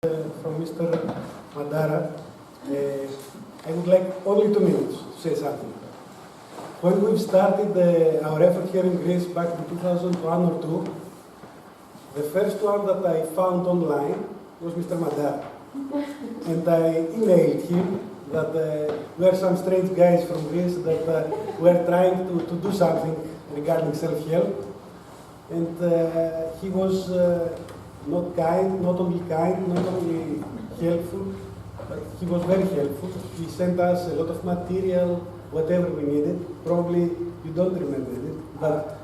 From Mr. Madara. I would like only 2 minutes to say something. When we started our effort here in Greece back in 2001 or 2, the first one that I found online was Mr. Madara. And I emailed him that we are some strange guys from Greece that were trying to do something regarding self-help. And he was not only kind, not only helpful, but he was very helpful. He sent us a lot of material, whatever we needed. Probably you don't remember it, but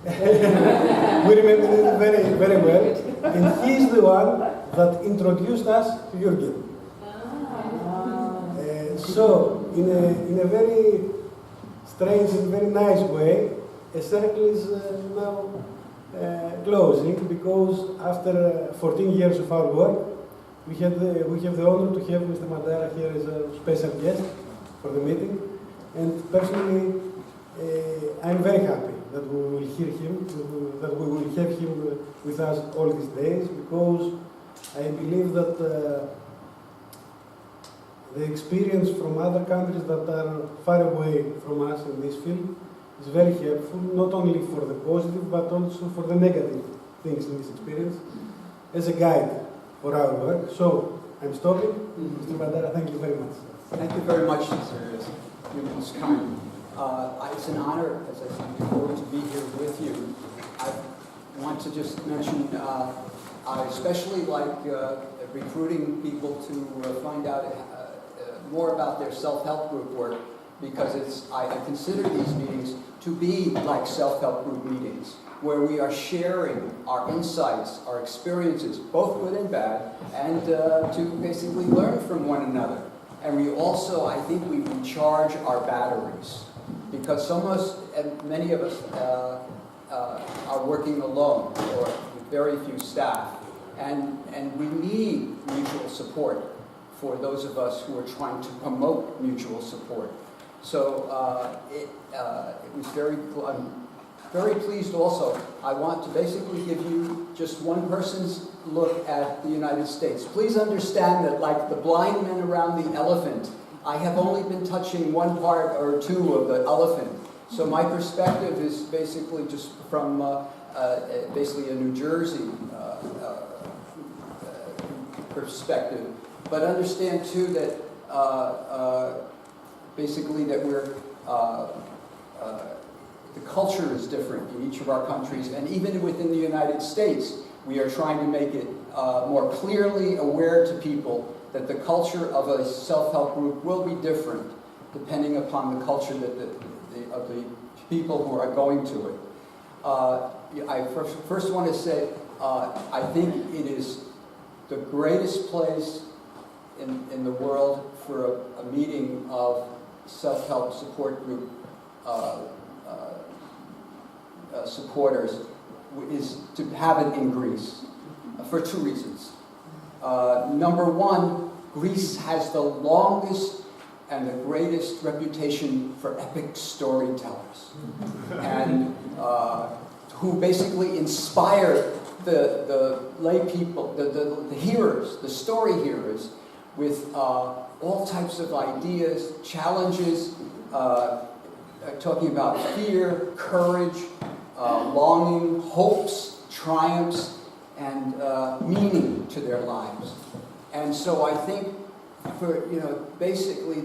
we remember it very, very well. And he's the one that introduced us to Jürgen. So, in a very strange and very nice way, a circle is now closing, because after 14 years of our work, we have the honor to have Mr. Madara here as a special guest for the meeting. And personally, I'm very happy that we will hear him, that we will have him with us all these days, because I believe that the experience from other countries that are far away from us in this field is very helpful, not only for the positive, but also for the negative things in this experience, as a guide for our work. So, I'm stopping. Mr. Madara, thank you very much. Thank you very much, Mr. Phoebus Zafiridis. It's an honor, as I said before, to be here with you. I want to just mention, I especially like recruiting people to find out more about their self-help group work, because I consider these meetings to be like self-help group meetings, where we are sharing our insights, our experiences, both good and bad, and to basically learn from one another. And we also, I think, we recharge our batteries, because many of us are working alone or with very few staff, and we need mutual support for those of us who are trying to promote mutual support. So it was I'm very pleased also. I want to basically give you just one person's look at the United States. Please understand that, like the blind men around the elephant, I have only been touching one part or two of the elephant. So my perspective is basically just from basically a New Jersey perspective. But understand too that basically that the culture is different in each of our countries, and even within the United States, we are trying to make it more clearly aware to people that the culture of a self-help group will be different depending upon the culture of the people who are going to it. I first want to say, I think it is the greatest place in the world for a meeting of self-help support group supporters is to have it in Greece, for 2 reasons. Number one, Greece has the longest and the greatest reputation for epic storytellers, and who basically inspire the lay people, the hearers, the story hearers, with all types of ideas, challenges, talking about fear, courage, longing, hopes, triumphs, and meaning to their lives. And so I think, basically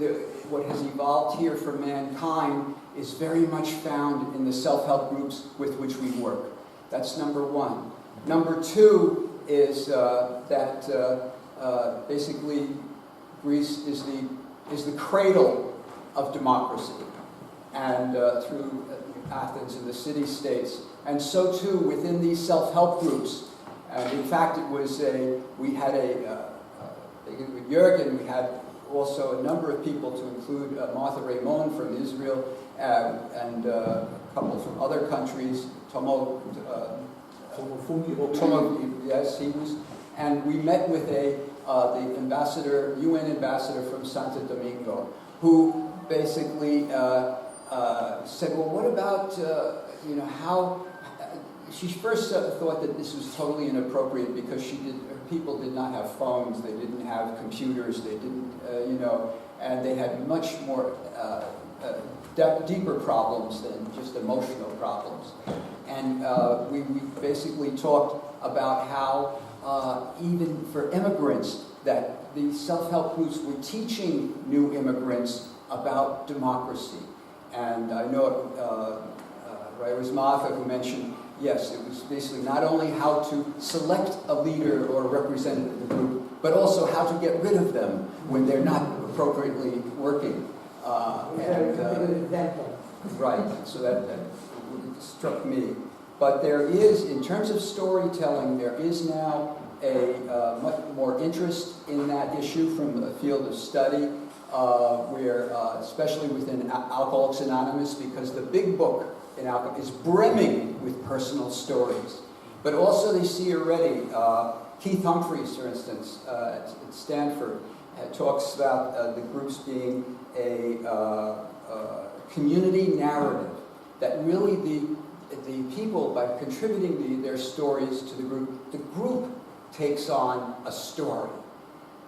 what has evolved here for mankind is very much found in the self-help groups with which we work. That's number one. Number two is that basically Greece is the cradle of democracy, and through Athens and the city-states, and so too within these self-help groups. And in fact, we had with Jürgen, we had also a number of people, to include Martha Raymond from Israel, and a couple from other countries. Tomo, yes, he was, and we met with the ambassador, UN ambassador from Santo Domingo, who basically said, well, what about how she first thought that this was totally inappropriate because her people did not have phones, they didn't have computers, they didn't, and they had much more deeper problems than just emotional problems. And we basically talked about how even for immigrants, that the self-help groups were teaching new immigrants about democracy. And I know it was Martha who mentioned, yes, it was basically not only how to select a leader or a representative of the group, but also how to get rid of them when they're not appropriately working. Right, so that struck me. But there is, in terms of storytelling, there is now a much more interest in that issue from the field of study, where, especially within Alcoholics Anonymous, because the big book in alcohol is brimming with personal stories. But also they see already, Keith Humphreys, for instance, at Stanford, talks about the groups being a community narrative, that really the people, by contributing their stories to the group takes on a story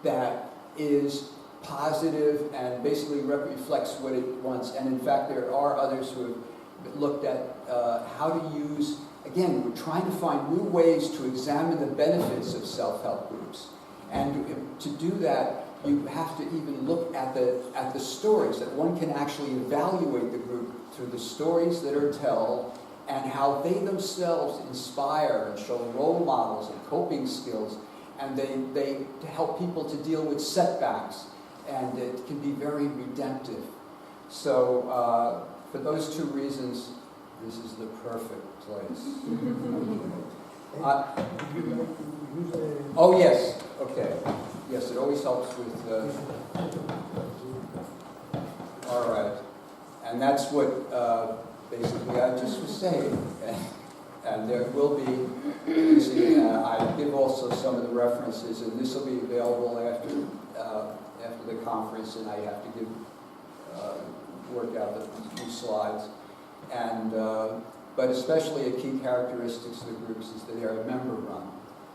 that is positive and basically reflects what it wants. And in fact, there are others who have looked at how to use, again, we're trying to find new ways to examine the benefits of self-help groups. And to do that, you have to even look at the stories, that one can actually evaluate the group through the stories that are told and how they themselves inspire and show role models and coping skills, and they help people to deal with setbacks, and it can be very redemptive. So for those two reasons, this is the perfect place. Oh yes, okay. Yes, it always helps with, all right. And that's what basically I just was saying. And there will be, I give also some of the references, and this will be available after the conference, and I have to work out the few slides. And, but especially a key characteristics of the groups is that they are member-run.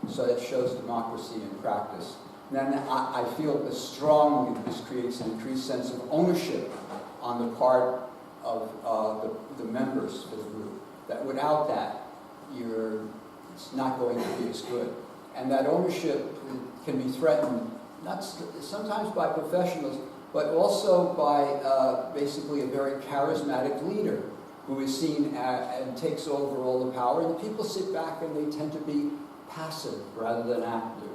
So that shows democracy in practice. And then I feel strongly that this creates an increased sense of ownership on the part of the members of the group. That without that, it's not going to be as good. And that ownership can be threatened, not sometimes by professionals, but also by basically a very charismatic leader who is seen and takes over all the power. And the people sit back and they tend to be passive rather than active.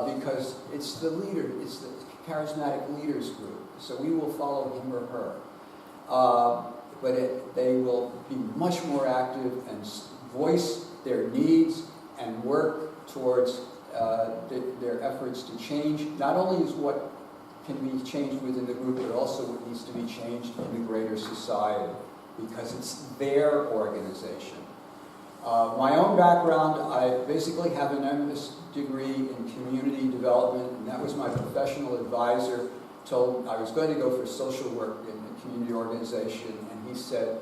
Because it's the leader, it's the charismatic leaders group. So we will follow him or her. But they will be much more active and voice their needs and work towards their efforts to change. Not only is what can be changed within the group, but also what needs to be changed in the greater society, because it's their organization. My own background, I basically have an MS degree in community development, and that was my professional advisor. Told I was going to go for social work in a community organization, and he said,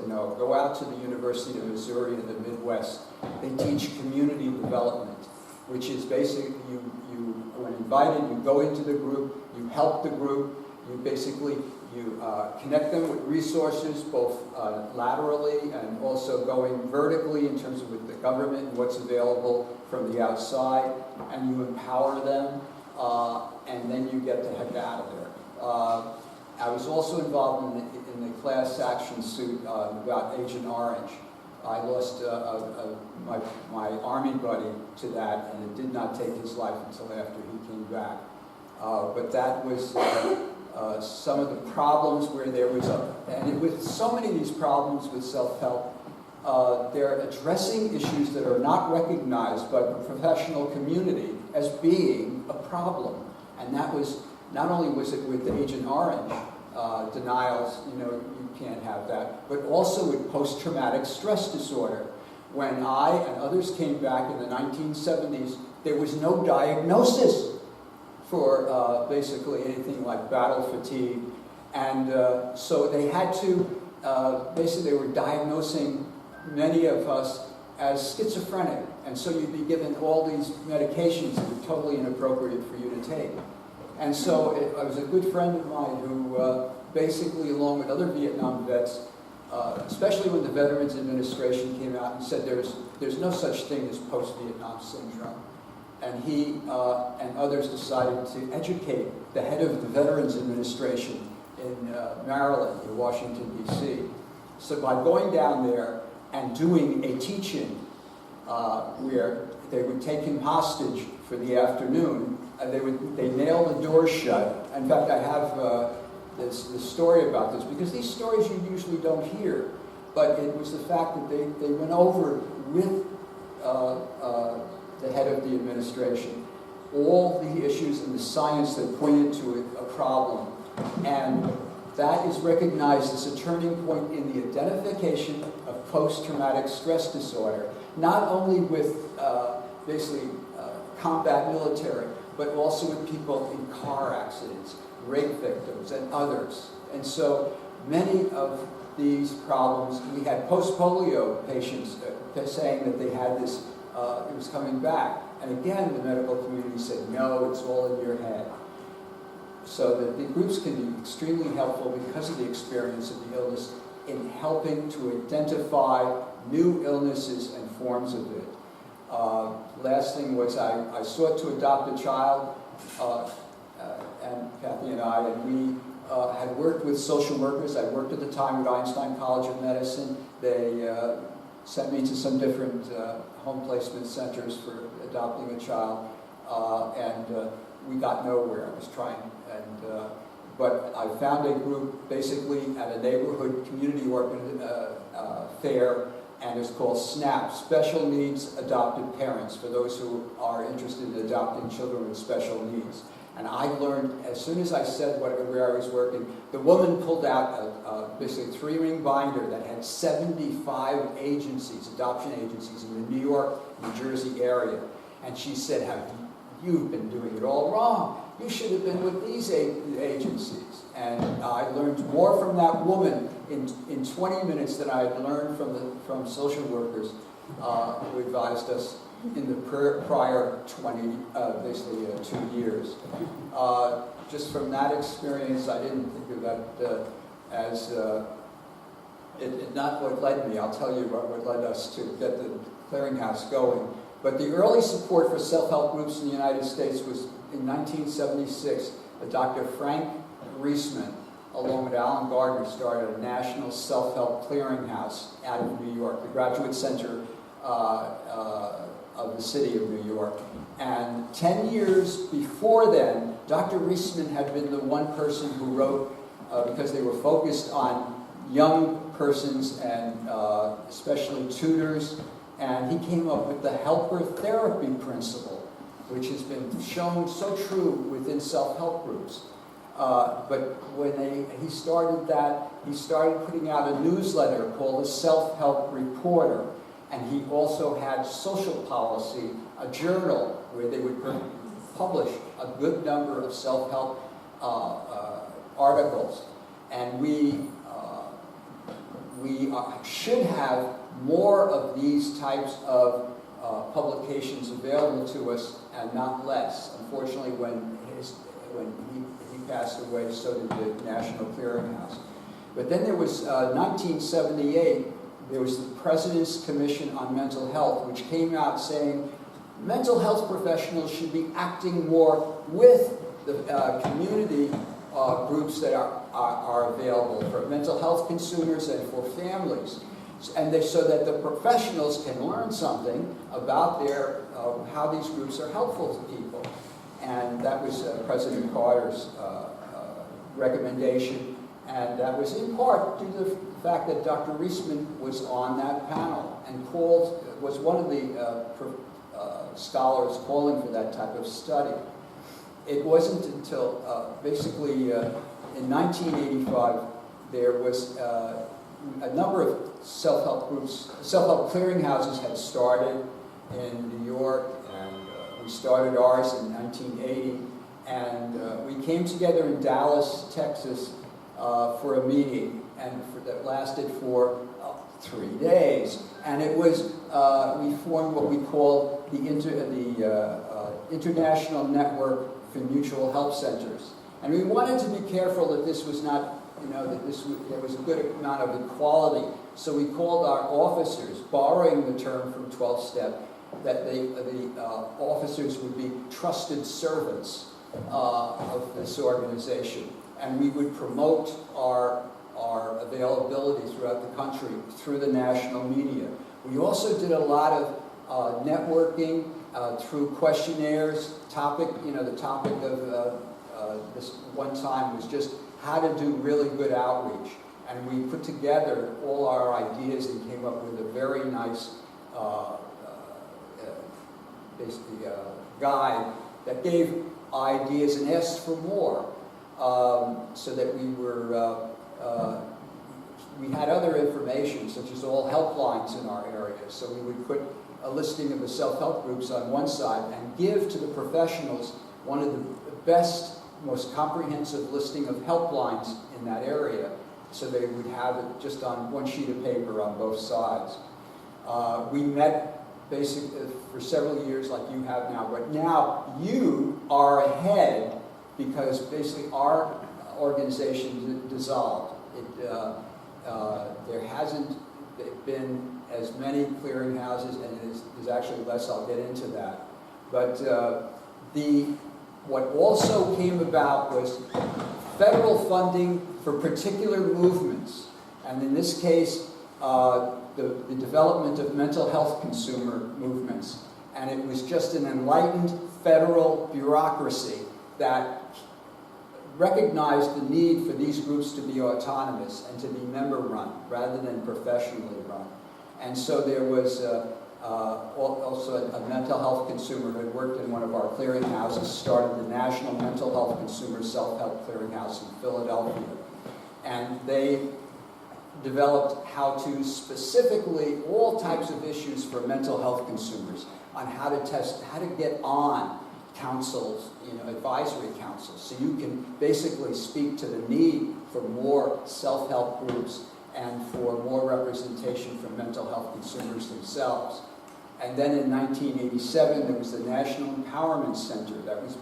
no, go out to the University of Missouri in the Midwest. They teach community development, which is basically when invited, you go into the group, you help the group, you connect them with resources, both laterally and also going vertically in terms of with the government and what's available from the outside, and you empower them, and then you get the heck out of there. I was also involved in the class action suit about Agent Orange. I lost my Army buddy to that, and it did not take his life until after he came back. But that was some of the problems where there was and with so many of these problems with self-help, they're addressing issues that are not recognized by the professional community as being a problem. And that was, not only was it with Agent Orange, denials, you can't have that, but also with post-traumatic stress disorder. When I and others came back in the 1970s, there was no diagnosis for basically anything like battle fatigue. And so they had to, basically they were diagnosing many of us as schizophrenic, and so you'd be given all these medications that are totally inappropriate for you to take. And so I was a good friend of mine who basically, along with other Vietnam vets, especially when the Veterans Administration came out and said there's no such thing as post-Vietnam syndrome. And he and others decided to educate the head of the Veterans Administration in Maryland, in Washington, D.C. So by going down there and doing a teach-in where they would take him hostage for the afternoon, they nail the doors shut. In fact, I have this story about this, because these stories you usually don't hear, but it was the fact that they went over with the head of the administration all the issues and the science that pointed to a problem. And that is recognized as a turning point in the identification of post-traumatic stress disorder, not only with basically combat military, but also with people in car accidents, rape victims, and others. And so many of these problems, we had post-polio patients saying that they had this, it was coming back. And again, the medical community said, no, it's all in your head. So that the groups can be extremely helpful because of the experience of the illness in helping to identify new illnesses and forms of it. Last thing was I sought to adopt a child, and Kathy and I, and we had worked with social workers. I worked at the time at Einstein College of Medicine. They sent me to some different home placement centers for adopting a child, and we got nowhere. I was trying, but I found a group basically at a neighborhood community fair, and it's called SNAP, Special Needs Adopted Parents, for those who are interested in adopting children with special needs. And I learned, as soon as I said where I was working, the woman pulled out basically a 3-ring binder that had 75 agencies, adoption agencies in the New York, New Jersey area. And she said, you've been doing it all wrong. You should have been with these agencies. And I learned more from that woman in 20 minutes than I had learned from social workers who advised us in the prior 2 years. Just from that experience, I didn't think of that as not what led me. I'll tell you what led us to get the clearinghouse going. But the early support for self-help groups in the United States was in 1976. Dr. Frank Reisman, along with Alan Gardner, started a national self-help clearinghouse out of New York, the Graduate Center of the city of New York. And 10 years before then, Dr. Reisman had been the one person who wrote, because they were focused on young persons and especially tutors, and he came up with the helper therapy principle, which has been shown so true within self-help groups. But when he started that, he started putting out a newsletter called the Self-Help Reporter. And he also had social policy, a journal where they would publish a good number of self-help articles. And we should have more of these types of publications available to us and not less. Unfortunately, when he passed away, so did the National Clearinghouse. But then there was 1978, there was the President's Commission on Mental Health, which came out saying mental health professionals should be acting more with the community groups that are available for mental health consumers and for families. And so that the professionals can learn something about how these groups are helpful to people. And that was President Carter's recommendation. And that was in part due to the fact that Dr. Reisman was on that panel and was one of the scholars calling for that type of study. It wasn't until basically in 1985 there was a number of self-help groups, self-help clearinghouses had started in New York, and we started ours in 1980, and we came together in Dallas, Texas, for a meeting, and that lasted for 3 days. And it was, we formed what we called the International Network for Mutual Help Centers. And we wanted to be careful that this was not, there was a good amount of equality. So we called our officers, borrowing the term from 12-step, that the officers would be trusted servants of this organization. And we would promote our availability throughout the country through the national media. We also did a lot of networking through questionnaires. The topic of this one time was just how to do really good outreach. And we put together all our ideas and came up with a very nice guide that gave ideas and asked for more, so that we had other information, such as all helplines in our area. So we would put a listing of the self-help groups on one side and give to the professionals one of the best, most comprehensive listing of helplines in that area, so they would have it just on one sheet of paper on both sides. We met basically for several years like you have now, but now you are ahead because basically our organization dissolved. There hasn't been as many clearinghouses, and there's actually less. I'll get into that. But what also came about was federal funding for particular movements, and in this case, the development of mental health consumer movements. And it was just an enlightened federal bureaucracy that recognized the need for these groups to be autonomous and to be member-run rather than professionally run. And so there was also a mental health consumer who had worked in one of our clearinghouses, started the National Mental Health Consumer Self-Help Clearinghouse in Philadelphia. And they developed how to specifically all types of issues for mental health consumers on how to get on councils, advisory councils, so you can basically speak to the need for more self-help groups and for more representation from mental health consumers themselves. And then in 1987, there was the National Empowerment Center that was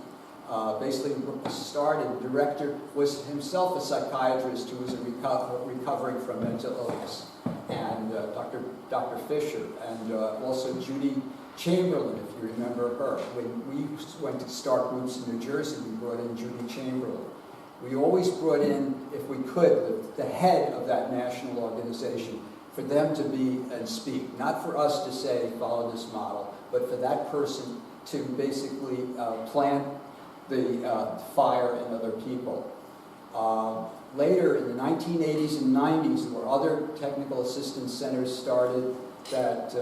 basically started. The director was himself a psychiatrist who was recovering from mental illness, and Dr. Fisher, and also Judy Chamberlain, if you remember her. When we went to start groups in New Jersey, we brought in Judy Chamberlain. We always brought in, if we could, the head of that national organization, for them to be and speak. Not for us to say, follow this model, but for that person to basically plant the fire in other people. Later, in the 1980s and 90s, there were other technical assistance centers started that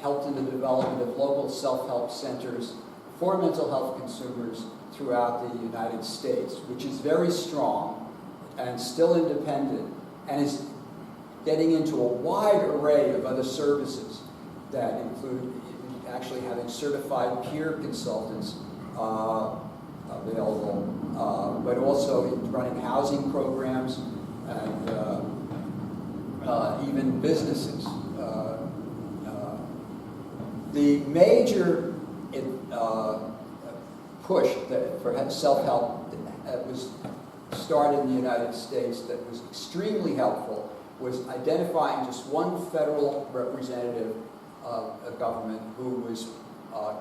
helped in the development of local self-help centers for mental health consumers throughout the United States, which is very strong and still independent, and is getting into a wide array of other services that include actually having certified peer consultants available, but also in running housing programs and even businesses. The major push for self-help that was started in the United States that was extremely helpful was identifying just one federal representative of a government who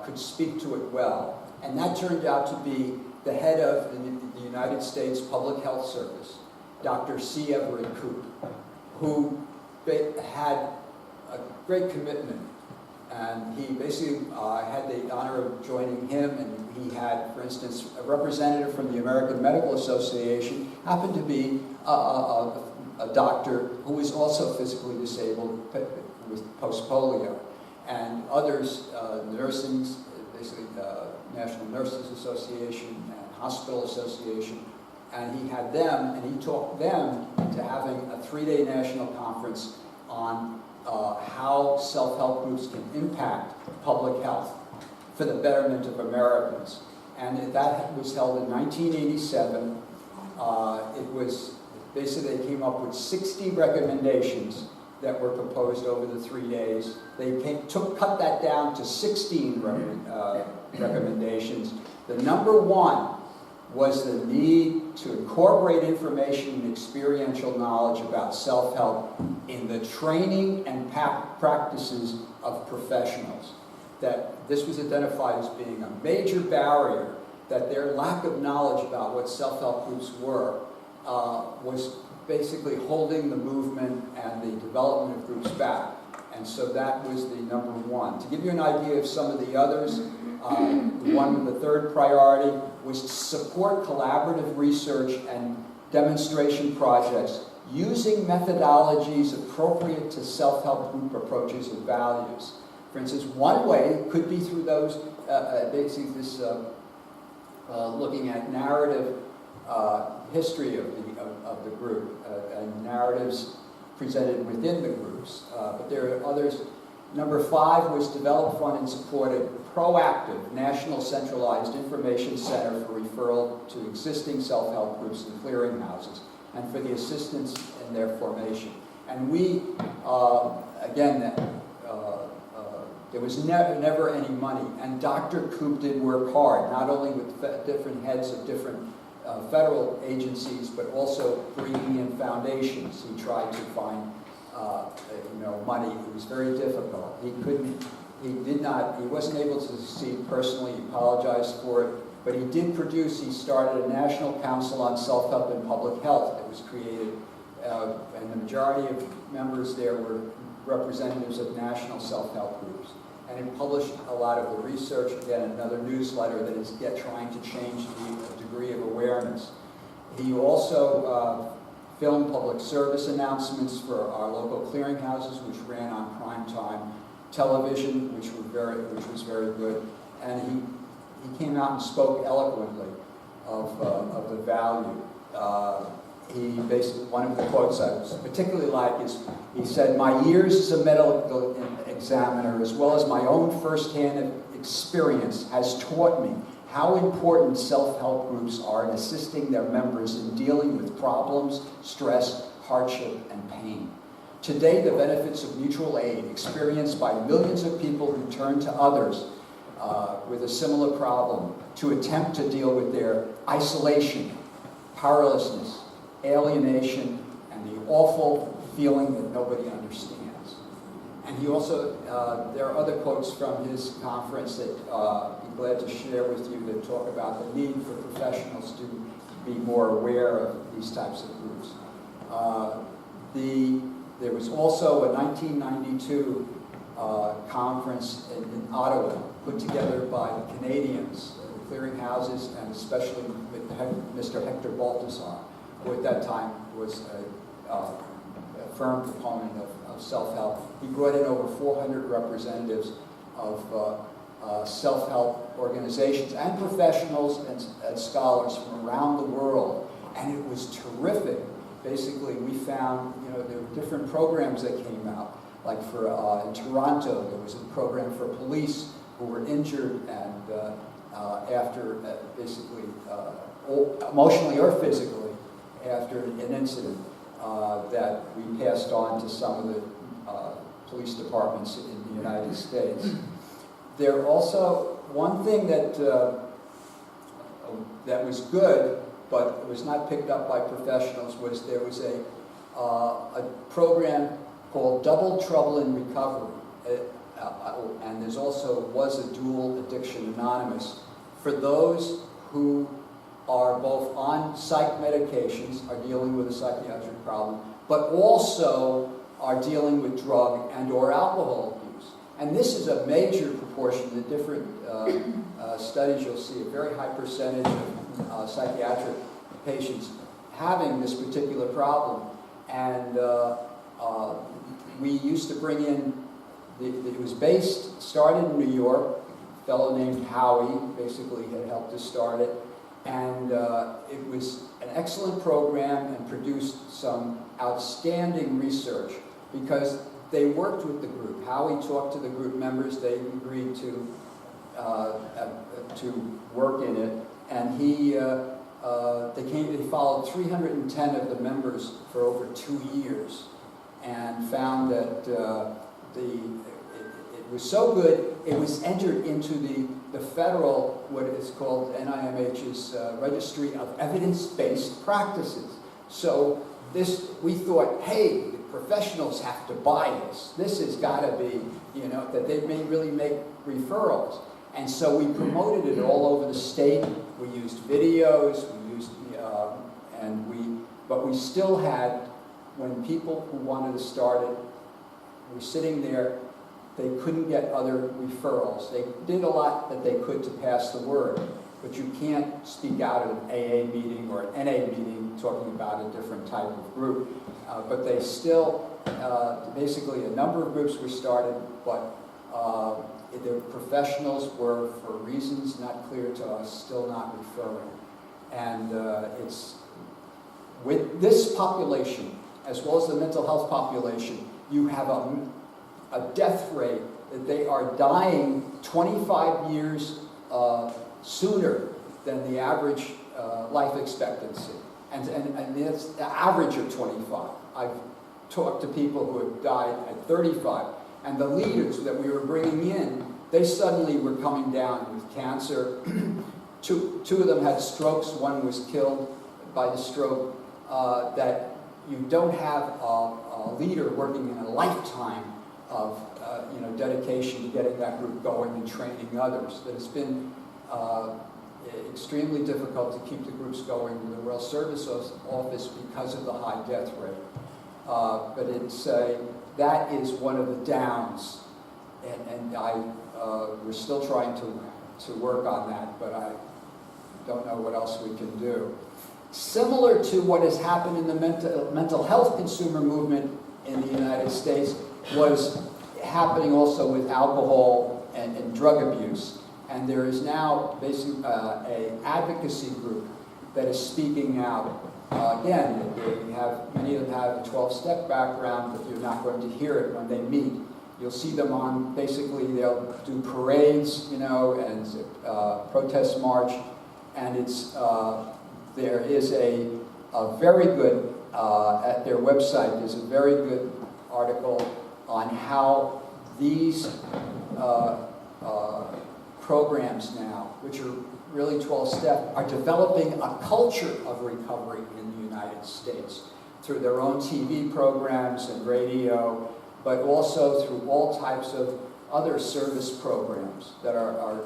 could speak to it well. And that turned out to be the head of the United States Public Health Service, Dr. C. Everett Koop, who had a great commitment. And he basically, I had the honor of joining him, and he had, for instance, a representative from the American Medical Association, happened to be a doctor who was also physically disabled with post-polio, and others, nursing, basically National Nurses Association and Hospital Association, and he had them, and he talked them into having a 3-day national conference on how self-help groups can impact public health for the betterment of Americans. And that was held in 1987. It was basically, they came up with 60 recommendations that were proposed over the 3 days. They cut that down to 16 recommendations. The number one was the need to incorporate information and experiential knowledge about self-help in the training and practices of professionals. That this was identified as being a major barrier, that their lack of knowledge about what self-help groups were was basically holding the movement and the development of groups back. And so that was the number one. To give you an idea of some of the others, the third priority was to support collaborative research and demonstration projects using methodologies appropriate to self-help group approaches and values. For instance, one way could be through those, basically this looking at narrative history of the group and narratives presented within the groups. But there are others. Number 5 was develop, fund, and support a proactive national centralized information center for referral to existing self-help groups and clearinghouses, and for the assistance in their formation. And we, again, there was never any money, and Dr. Koop did work hard, not only with different heads of different federal agencies, but also bringing in foundations. He tried to find money. It was very difficult. He wasn't able to succeed personally. He apologized for it, but he started a National Council on Self-Help and Public Health that was created, and the majority of members there were representatives of national self-help groups. And he published a lot of the research, again, another newsletter that is trying to change the degree of awareness. He also filmed public service announcements for our local clearinghouses, which ran on primetime television, which was very good. And he came out and spoke eloquently of the value. One of the quotes I particularly like is, he said, "My years as a medical examiner, as well as my own firsthand experience, has taught me how important self-help groups are in assisting their members in dealing with problems, stress, hardship, and pain. Today, the benefits of mutual aid experienced by millions of people who turn to others with a similar problem to attempt to deal with their isolation, powerlessness, alienation, and the awful feeling that nobody understands." And he also, there are other quotes from his conference that I'd be glad to share with you that talk about the need for professionals to be more aware of these types of groups. There was also a 1992 conference in Ottawa put together by the Canadians, the clearinghouses, and especially with Mr. Hector Baltazar, who at that time was a firm proponent of self-help. He brought in over 400 representatives of self-help organizations and professionals and scholars from around the world, and it was terrific. Basically, we found, there were different programs that came out. Like in Toronto, there was a program for police who were injured and after basically emotionally or physically after an incident that we passed on to some of the police departments in the United States. There also, one thing that was good, but was not picked up by professionals, was there was a program called Double Trouble in Recovery, and there's also was a Dual Addiction Anonymous for those who are both on psych medications, are dealing with a psychiatric problem, but also are dealing with drug and or alcohol abuse. And this is a major proportion. The different studies, you'll see a very high percentage of psychiatric patients having this particular problem. And we used to bring in, it was started in New York. A fellow named Howie basically had helped us start it. And it was an excellent program and produced some outstanding research because they worked with the group. Howie talked to the group members. They agreed to work in it. And they followed 310 of the members for over 2 years. and found that it was so good, it was entered into the federal, what is called NIMH's Registry of Evidence-Based Practices. So this, we thought, hey, the professionals have to buy this. This has got to be, you know, that they may really make referrals. And so we promoted it all over the state. We used videos, we used, but we still had, when people who wanted to start it were sitting there, they couldn't get other referrals. They did a lot that they could to pass the word, but you can't speak out at an AA meeting or an NA meeting talking about a different type of group. But they still, basically a number of groups were started, but the professionals were, for reasons not clear to us, still not referring. And it's, with this population, as well as the mental health population, you have a death rate that they are dying 25 years sooner than the average life expectancy. And it's the average of 25. I've talked to people who have died at 35. And the leaders that we were bringing in, they suddenly were coming down with cancer. Two of them had strokes. One was killed by the stroke. That you don't have a leader working in a lifetime of dedication to getting that group going and training others. That it's been extremely difficult to keep the groups going in the World Service Office because of the high death rate. But it's that is one of the downs, and we're still trying to work on that, but I don't know what else we can do. Similar to what has happened in the mental health consumer movement in the United States was happening also with alcohol and drug abuse. And there is now basically an advocacy group that is speaking out. Again, many of them have a 12-step background, but you're not going to hear it when they meet. You'll see them on, basically, they'll do parades, and protest march, and it's, there is a very good, at their website, there's a very good article on how these programs now, which are really 12-step, are developing a culture of recovery in the United States through their own TV programs and radio, but also through all types of other service programs that are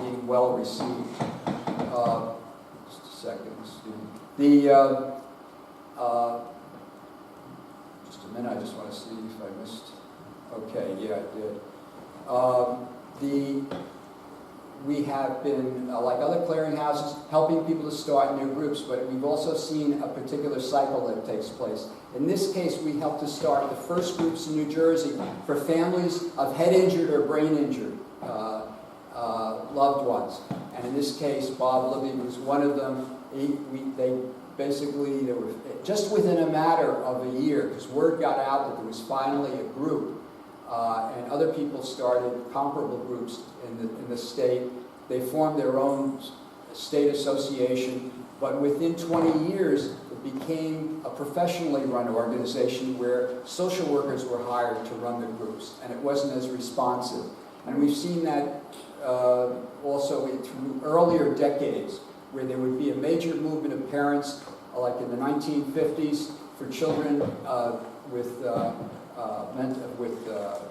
being well received. Just a second, just a minute, I just want to see if I missed. Okay, yeah, I did. We have been, like other clearinghouses, helping people to start new groups, but we've also seen a particular cycle that takes place. In this case, we helped to start the first groups in New Jersey for families of head-injured or brain-injured loved ones. And in this case, Bob Libby was one of them. They were just within a matter of a year, because word got out that there was finally a group. And other people started comparable groups in the state. They formed their own state association, but within 20 years, it became a professionally run organization where social workers were hired to run the groups, and it wasn't as responsive. And we've seen that also through earlier decades, where there would be a major movement of parents, like in the 1950s, for children with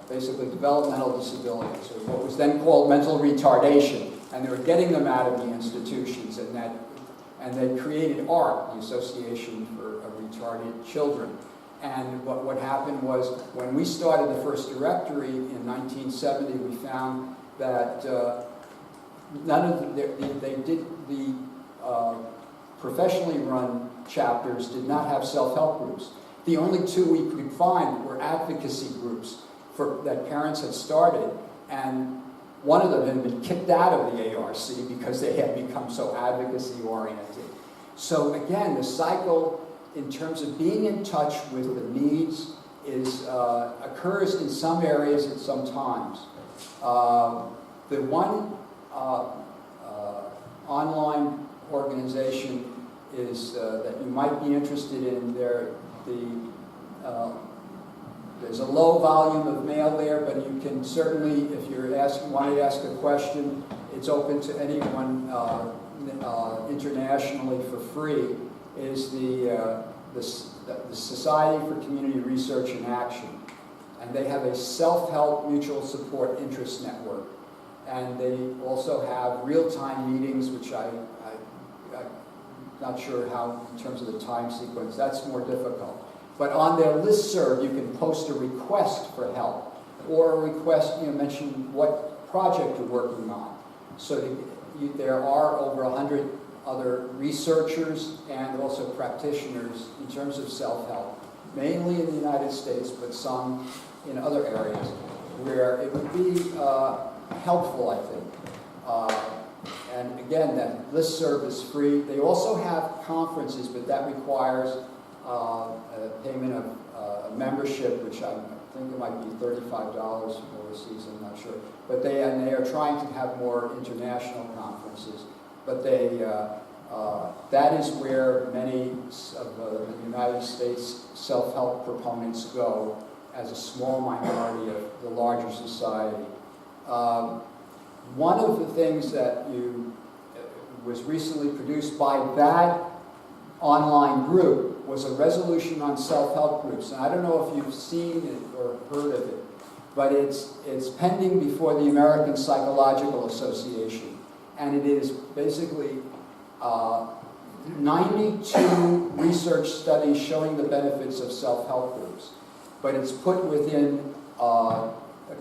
basically developmental disabilities, or what was then called mental retardation, and they were getting them out of the institutions, and they created ARC, the Association for Retarded Children. And what happened was, when we started the first directory in 1970, we found that the professionally run chapters did not have self-help groups. The only two we could find were advocacy groups that parents had started, and one of them had been kicked out of the ARC because they had become so advocacy-oriented. So again, the cycle, in terms of being in touch with the needs, occurs in some areas at some times. The one online organization is that you might be interested in. There's a low volume of mail there, but you can certainly, if you're wanting to ask a question, it's open to anyone internationally for free. Is the Society for Community Research and Action. And they have a self-help mutual support interest network. And they also have real-time meetings, which I'm not sure how, in terms of the time sequence, that's more difficult. But on their listserv, you can post a request for help, or a request, mention what project you're working on. So there are over 100 other researchers and also practitioners in terms of self-help, mainly in the United States, but some in other areas, where it would be helpful, I think. And again, that listserv is free. They also have conferences, but that requires a payment of membership, which I think it might be $35 overseas, I'm not sure. But they are trying to have more international conferences. But that is where many of the United States self-help proponents go as a small minority of the larger society. One of the things that was recently produced by that online group was a resolution on self-help groups. And I don't know if you've seen it or heard of it, but it's pending before the American Psychological Association. And it is basically 92 research studies showing the benefits of self-help groups. But it's put within a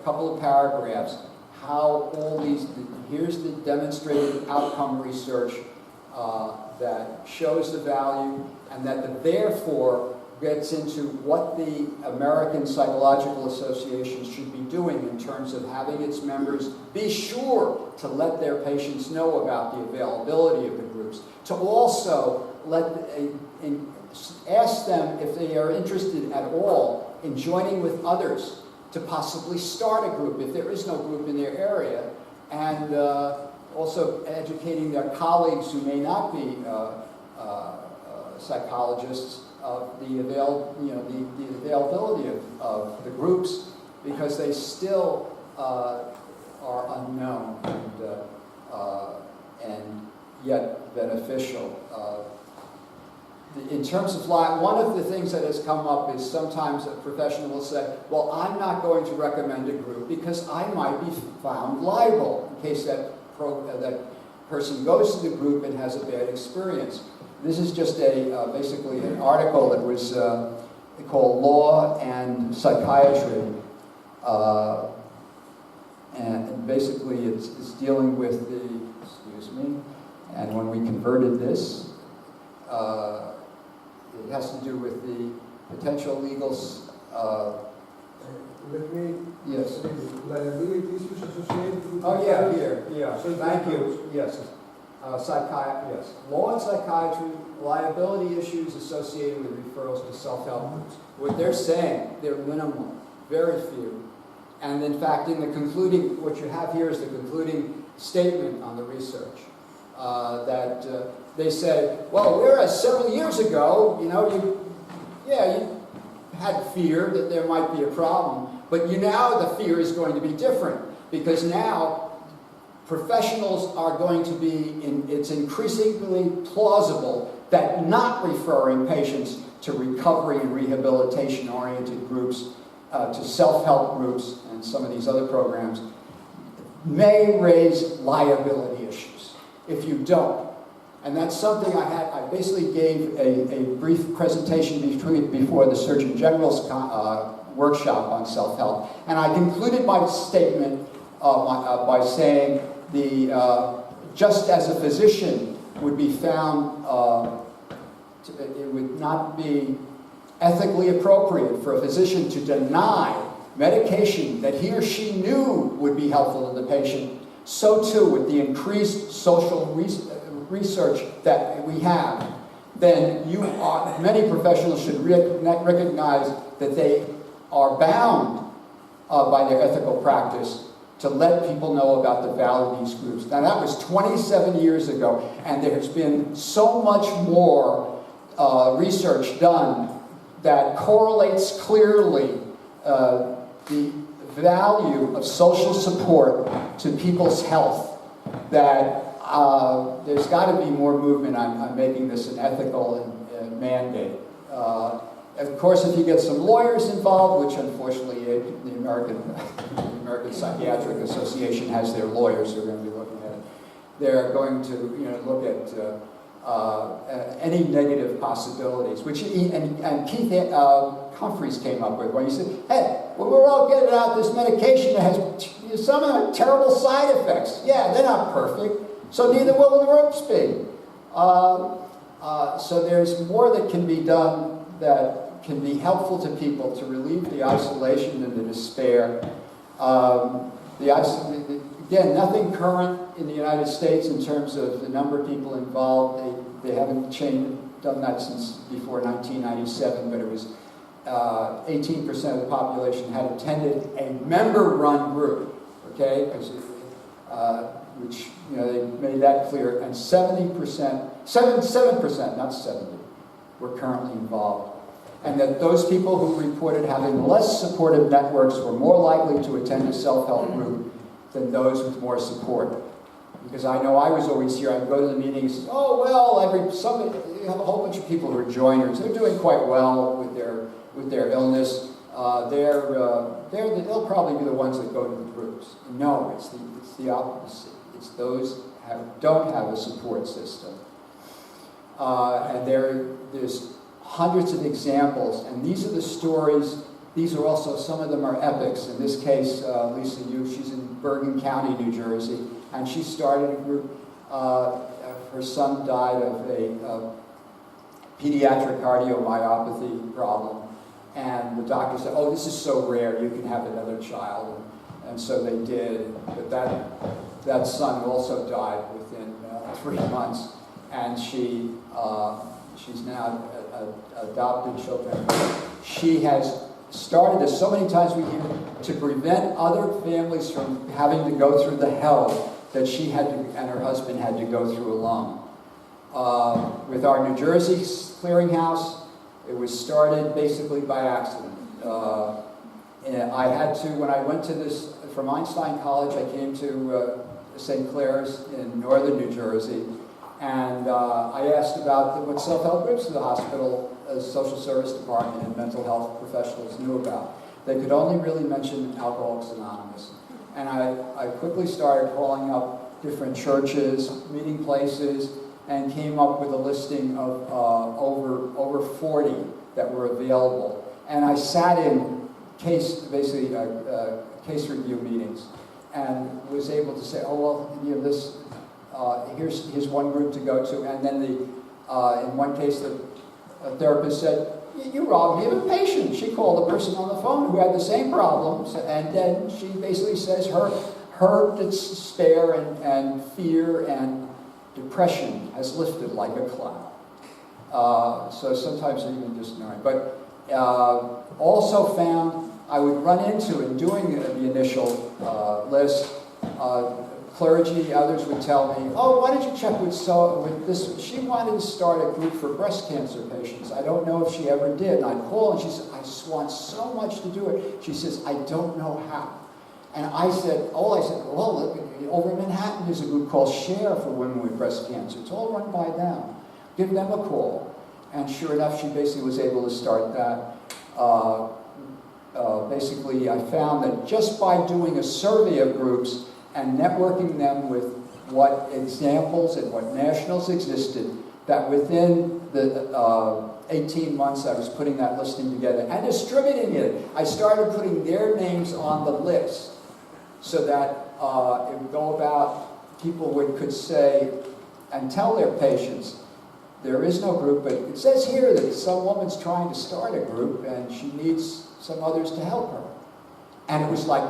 couple of paragraphs how all these, here's the demonstrated outcome research that shows the value, and that the therefore gets into what the American Psychological Association should be doing in terms of having its members be sure to let their patients know about the availability of the groups, to also ask them if they are interested at all in joining with others to possibly start a group if there is no group in their area, and also educating their colleagues who may not be psychologists of the availability of the groups, because they still are unknown and yet beneficial. In terms of one of the things that has come up is sometimes a professional will say, well, I'm not going to recommend a group because I might be found liable in case that person goes to the group and has a bad experience. This is just basically an article that was called Law and Psychiatry. And basically it's dealing with and when we converted this, it has to do with the potential legal... Let me... Yes. Liability issues associated with... Oh, yeah, here. Yeah. So thank you. Yes. Yes. Law and psychiatry, liability issues associated with referrals to self-help groups. What they're saying, they're minimal, very few. And in fact, in the concluding, what you have here is the concluding statement on the research. That they say, well, whereas several years ago, you had fear that there might be a problem, but now the fear is going to be different, because now professionals are going to be, it's increasingly plausible that not referring patients to recovery and rehabilitation-oriented groups, to self-help groups and some of these other programs, may raise liability issues if you don't. And that's something I basically gave a brief presentation before the Surgeon General's workshop on self-help. And I concluded my statement by saying just as a physician would be found, it would not be ethically appropriate for a physician to deny medication that he or she knew would be helpful to the patient, so too with the increased social research that we have, then many professionals should recognize that they are bound by their ethical practice to let people know about the value of these groups. Now that was 27 years ago, and there has been so much more research done that correlates clearly the value of social support to people's health, that there's got to be more movement on making this an ethical mandate. Of course, if you get some lawyers involved, which unfortunately the American Psychiatric Association has their lawyers who are going to be looking at it, they're going to look at any negative possibilities, which and Keith Humphreys came up with when he said, hey, well, we're all getting out this medication that has some of them terrible side effects. Yeah, they're not perfect, so neither will the groups be. So there's more that can be done that can be helpful to people to relieve the isolation and the despair. Again, nothing current in the United States in terms of the number of people involved. They haven't done that since before 1997, but it was 18% of the population had attended a member-run group, okay? Which, they made that clear, and 7%, not 70, were currently involved. And that those people who reported having less supportive networks were more likely to attend a self-help group than those with more support. Because I know I was always here, I'd go to the meetings, oh, well, you have a whole bunch of people who are joiners. They're doing quite well with their illness. They'll probably be the ones that go to the groups. No, it's the opposite. It's those who don't have a support system. And there's hundreds of examples, and these are the stories. These are also, some of them are epics. In this case, Lisa Yu, she's in Bergen County, New Jersey, and she started a group. Her son died of a pediatric cardiomyopathy problem, and the doctor said, oh, this is so rare, you can have another child. And so they did, but that son also died within 3 months, and she's now adopted children. She has started this so many times we hear to prevent other families from having to go through the hell that she had to, and her husband had to go through alone. With our New Jersey clearinghouse, it was started basically by accident. And I had to, when I went to this, from Einstein College, I came to St. Clair's in northern New Jersey, and I asked about what self-help groups the hospital social service department and mental health professionals knew about. They could only really mention Alcoholics Anonymous. And I quickly started calling up different churches, meeting places, and came up with a listing of over 40 that were available. And I sat in case review meetings and was able to say, oh, well, this, here's one group to go to. And then in one case, a therapist said, you robbed me of a patient. She called a person on the phone who had the same problems, and then she basically says her despair and fear and depression has lifted like a cloud. So sometimes they're even just ignoring. But also found I would run into, in doing the initial list, clergy, others would tell me, oh, why don't you check with this? She wanted to start a group for breast cancer patients. I don't know if she ever did. And I'd call and she said, I just want so much to do it. She says, I don't know how. And I said, well, look, over in Manhattan, there's a group called Share for Women with Breast Cancer. It's all run by them. Give them a call. And sure enough, she basically was able to start that. Basically, I found that just by doing a survey of groups and networking them with what examples and what nationals existed, that within the 18 months I was putting that listing together and distributing it. I started putting their names on the list so that it would go about, people could say and tell their patients, there is no group, but it says here that some woman's trying to start a group and she needs some others to help her. And it was like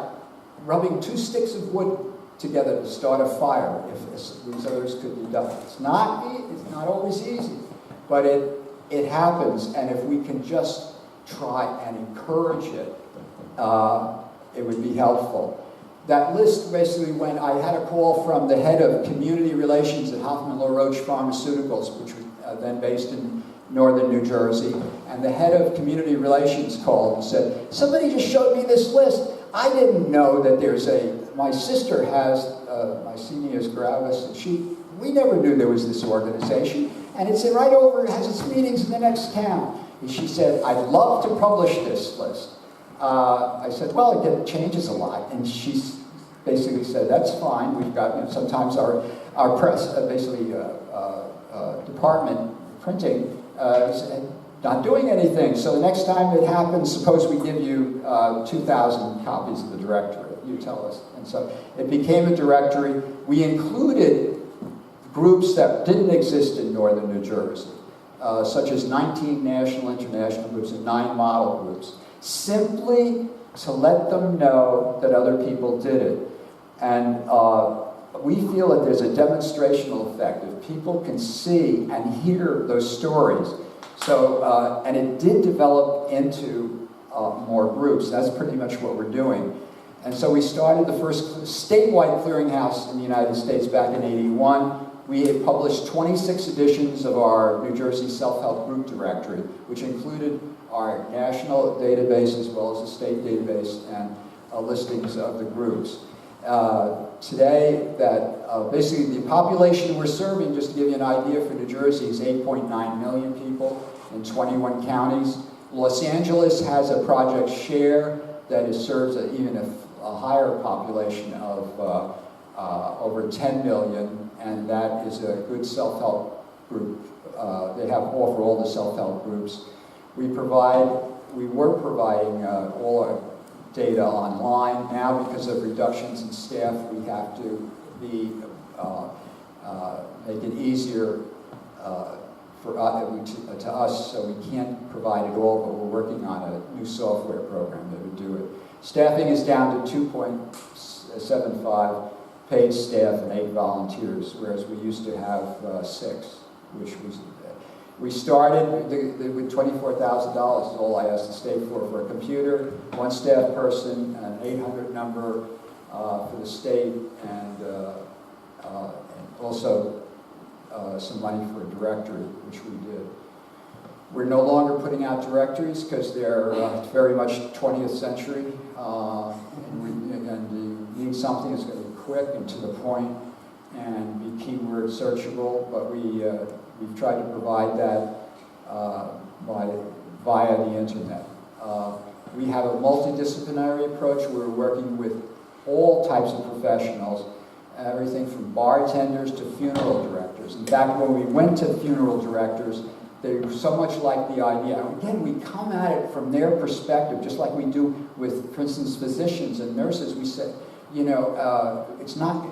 rubbing 2 sticks of wood together to start a fire if these others could be done. It's not always easy, but it happens, and if we can just try and encourage it, it would be helpful. that list basically went, I had a call from the head of community relations at Hoffman LaRoche Pharmaceuticals, which was then based in northern New Jersey, and the head of community relations called and said, somebody just showed me this list. I didn't know that my sister has myasthenia gravis, and we never knew there was this organization, and it's right over, it has its meetings in the next town. And she said, I'd love to publish this list. I said, well, it changes a lot, and she basically said, that's fine. We've got, sometimes our press, department, printing, not doing anything. So the next time it happens, suppose we give you 2,000 copies of the directory. You tell us. And so it became a directory. We included groups that didn't exist in northern New Jersey, such as 19 national, international groups and 9 model groups, simply to let them know that other people did it. And we feel that there's a demonstrational effect. If people can see and hear those stories, so, and it did develop into more groups. That's pretty much what we're doing. And so we started the first statewide clearinghouse in the United States back in '81. We had published 26 editions of our New Jersey Self-Help Group Directory, which included our national database as well as the state database and listings of the groups. Today, basically the population we're serving, just to give you an idea, for New Jersey is 8.9 million people in 21 counties. Los Angeles has a project share that serves even a higher population of over 10 million, and that is a good self-help group. They offer all the self-help groups. We were providing all our data online. Now, because of reductions in staff, we have to make it easier to us, so we can't provide it all, but we're working on a new software program that would do it. Staffing is down to 2.75 paid staff and 8 volunteers, whereas we used to have 6, which was, we started with $24,000 is all I asked the state for a computer, 1 staff person, an 800 number for the state, and also some money for a directory, which we did. We're no longer putting out directories because they're very much 20th century, and you need something that's going to be quick and to the point and be keyword searchable, but we've tried to provide that via the internet. We have a multidisciplinary approach. We're working with all types of professionals, everything from bartenders to funeral directors. In fact, when we went to funeral directors, they so much like the idea. Again, we come at it from their perspective, just like we do with, for instance, physicians and nurses. We said, you know, it's not,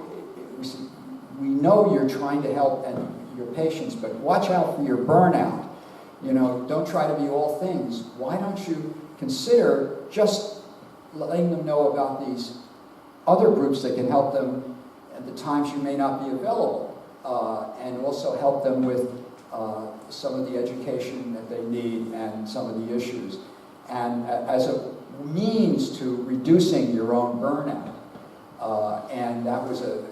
we know you're trying to help and your patients, but watch out for your burnout. You know, don't try to be all things. Why don't you consider just letting them know about these other groups that can help them at the times you may not be available, and also help them with some of the education that they need and some of the issues, and as a means to reducing your own burnout. And that was a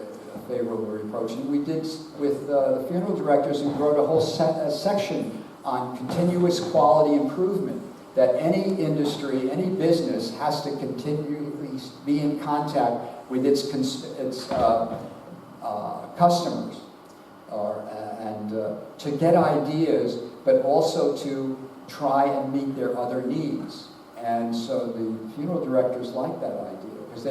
favorable approach. And we did with the funeral directors, we wrote a whole section on continuous quality improvement, that any industry, any business has to continually be in contact with its customers, and to get ideas, but also to try and meet their other needs. And so the funeral directors liked that idea, because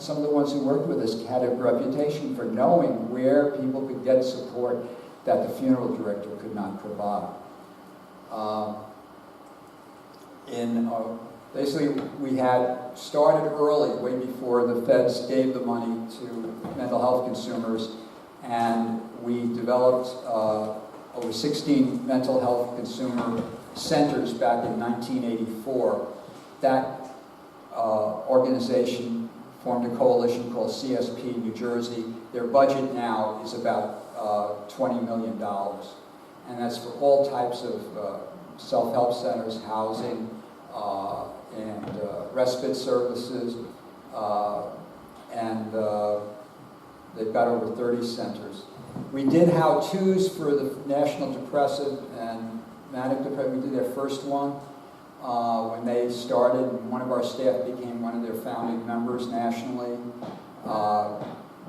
some of the ones who worked with us had a reputation for knowing where people could get support that the funeral director could not provide. Basically, we had started early, way before the feds gave the money to mental health consumers, and we developed over 16 mental health consumer centers back in 1984. That organization formed a coalition called CSP New Jersey. Their budget now is about $20 million, and that's for all types of self-help centers, housing, and respite services, and they've got over 30 centers. We did how-tos for the National Depressive and Manic Depression. We did their first one when they started. One of our staff became one of their founding members nationally.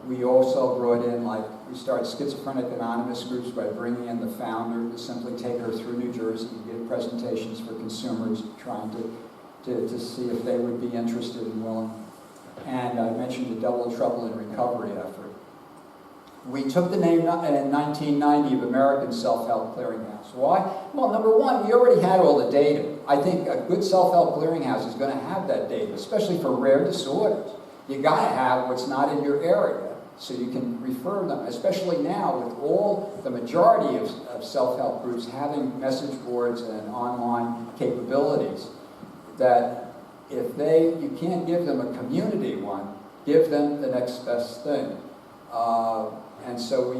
We also brought in, we started Schizophrenic Anonymous groups by bringing in the founder to simply take her through New Jersey and give presentations for consumers, trying to see if they would be interested and willing. And I mentioned the Double Trouble in Recovery effort. We took the name in 1990 of American Self-Help Clearinghouse. Why? Well, number one, we already had all the data. I think a good self-help clearinghouse is going to have that data, especially for rare disorders. You got to have what's not in your area, so you can refer them, especially now with the majority of self-help groups having message boards and online capabilities, that if you can't give them a community one, give them the next best thing. And so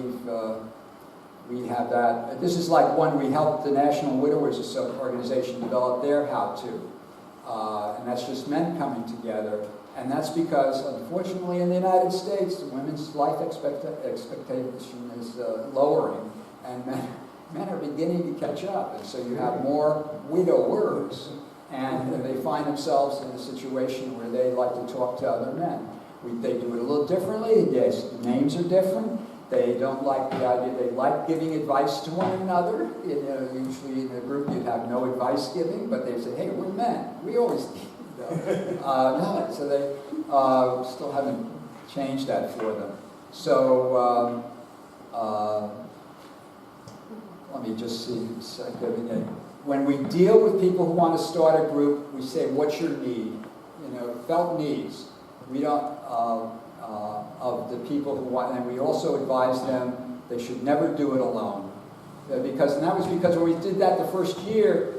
we have that. This is like one we helped the National Widowers Organization develop their how-to. And that's just men coming together. And that's because, unfortunately, in the United States, women's life expectation is lowering, and men are beginning to catch up. And so you have more widowers, and they find themselves in a situation where they like to talk to other men. They do it a little differently. Yes, the names are different. They don't like the idea. They like giving advice to one another. Usually in a group you'd have no advice giving, but they say, hey, we're men. We always need no, so they still haven't changed that for them. So let me just see. When we deal with people who want to start a group, we say, what's your need? Felt needs. We don't, of the people who want, and we also advise them they should never do it alone. And that was because when we did that the first year,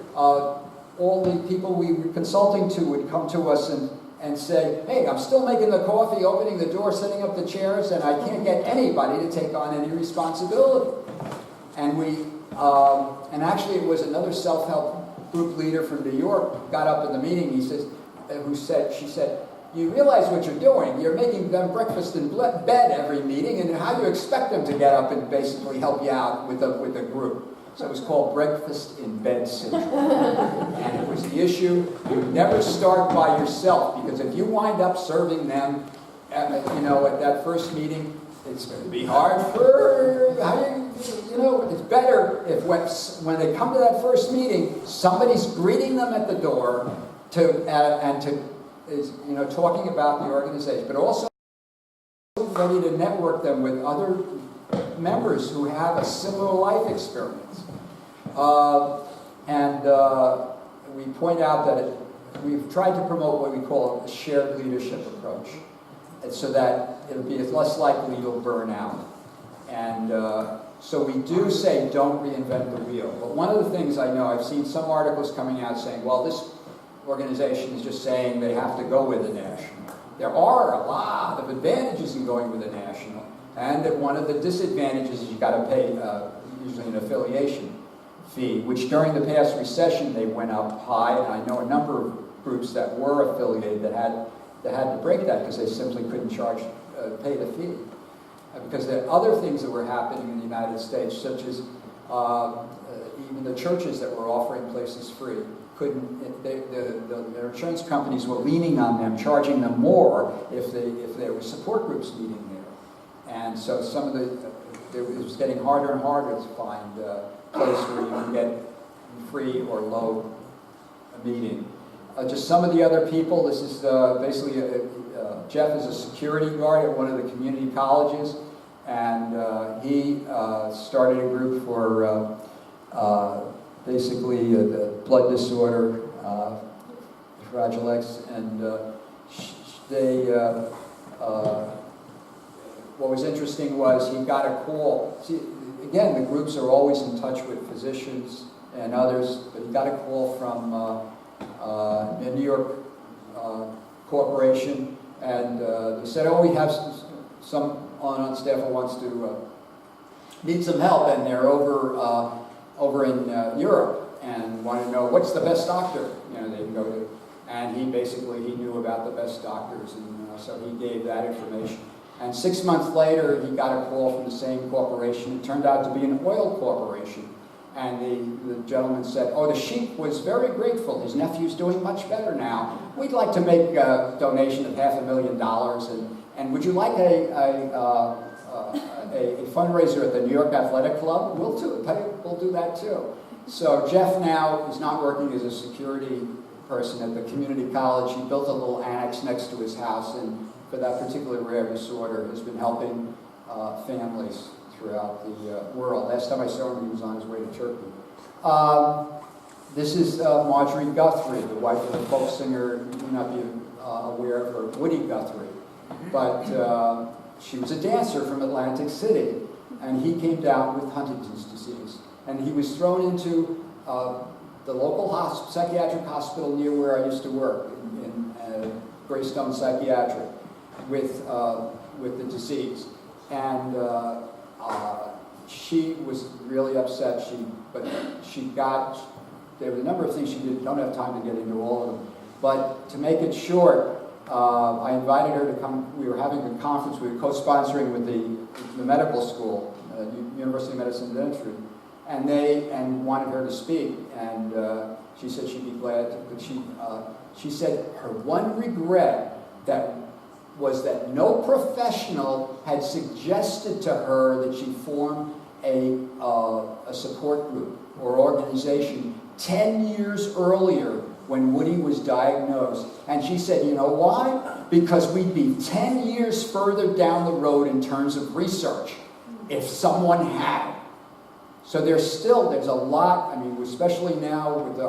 all the people we were consulting to would come to us and say, hey, I'm still making the coffee, opening the door, setting up the chairs, and I can't get anybody to take on any responsibility. And and actually it was another self-help group leader from New York who got up in the meeting, she said, you realize what you're doing. You're making them breakfast in bed every meeting, and how do you expect them to get up and basically help you out with the group? So it was called breakfast in bed syndrome. And it was the issue, you never start by yourself, because if you wind up serving them, at that first meeting, it's going to be hard it's better if when they come to that first meeting, somebody's greeting them at the door talking about the organization, but also ready to network them with other members who have a similar life experience. We point out that we've tried to promote what we call a shared leadership approach, so that it's less likely you'll burn out. And so we do say don't reinvent the wheel. But one of the things I know, I've seen some articles coming out saying, well, this organization is just saying they have to go with the national. There are a lot of advantages in going with the national, and that one of the disadvantages is you've got to pay usually an affiliation fee, which during the past recession they went up high, and I know a number of groups that were affiliated that had to break that because they simply couldn't pay the fee. Because there are other things that were happening in the United States, such as even the churches that were offering places free. Their insurance companies were leaning on them, charging them more if there were support groups meeting there. And so it was getting harder and harder to find a place where you can get free or low meeting. Just some of the other people, this is basically, Jeff is a security guard at one of the community colleges, and he started a group for basically the blood disorder, Fragile X, and what was interesting was he got a call. See, again, the groups are always in touch with physicians and others, but he got a call from a New York corporation, and they said, oh, we have someone on staff who wants to need some help, and they're over in Europe and want to know what's the best doctor they can go to. And he knew about the best doctors, and so he gave that information. And 6 months later, he got a call from the same corporation. It turned out to be an oil corporation. And the gentleman said, oh, the sheik was very grateful. His nephew's doing much better now. We'd like to make a donation of $500,000, and would you like a fundraiser at the New York Athletic Club? We'll do that too. So Jeff now is not working as a security person at the community college. He built a little annex next to his house, and for that particular rare disorder has been helping families throughout the world. Last time I saw him, he was on his way to Turkey. This is Marjorie Guthrie, the wife of the folk singer. You may not be aware of her, Woody Guthrie. But she was a dancer from Atlantic City, and he came down with Huntington's disease. And he was thrown into the local psychiatric hospital near where I used to work, in Greystone Psychiatric, with the disease. And she was really upset. There were a number of things she did. Don't have time to get into all of them. But to make it short, I invited her to come. We were having a conference. We were co-sponsoring with the medical school, University of Medicine and Dentistry, and wanted her to speak. And she said she'd be glad to, but she said her one regret was that no professional had suggested to her that she form a support group or organization 10 years earlier when Woody was diagnosed. And she said, you know why? Because we'd be 10 years further down the road in terms of research if someone had. So there's a lot, I mean, especially now with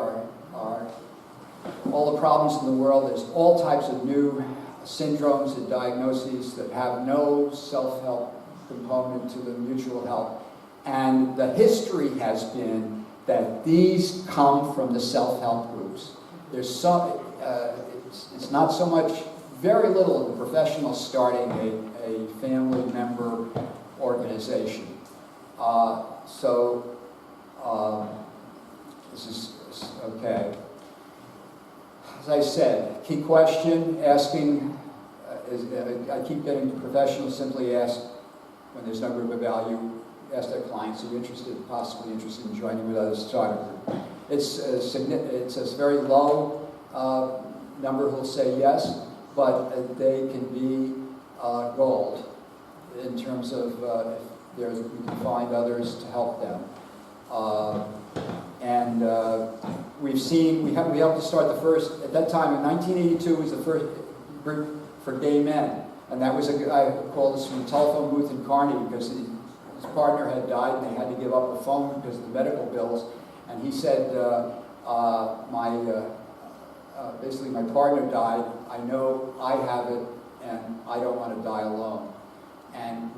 all the problems in the world, there's all types of new syndromes and diagnoses that have no self-help component to the mutual help. And the history has been that these come from the self-help groups. There's it's not so much, very little of the professionals starting a family member organization. This is okay. As I said, key question, asking, I keep getting to professionals simply ask, when there's no group of value, ask their clients, are you possibly interested in joining with others to start a group? It's a very low number who'll say yes, but they can be gold in terms of if we can find others to help them. We helped to start the first, at that time in 1982 was the first group for gay men. And that was a guy who called us from the telephone booth in Kearney because his partner had died and they had to give up the phone because of the medical bills. And he said, basically my partner died, I know I have it and I don't want to die alone. And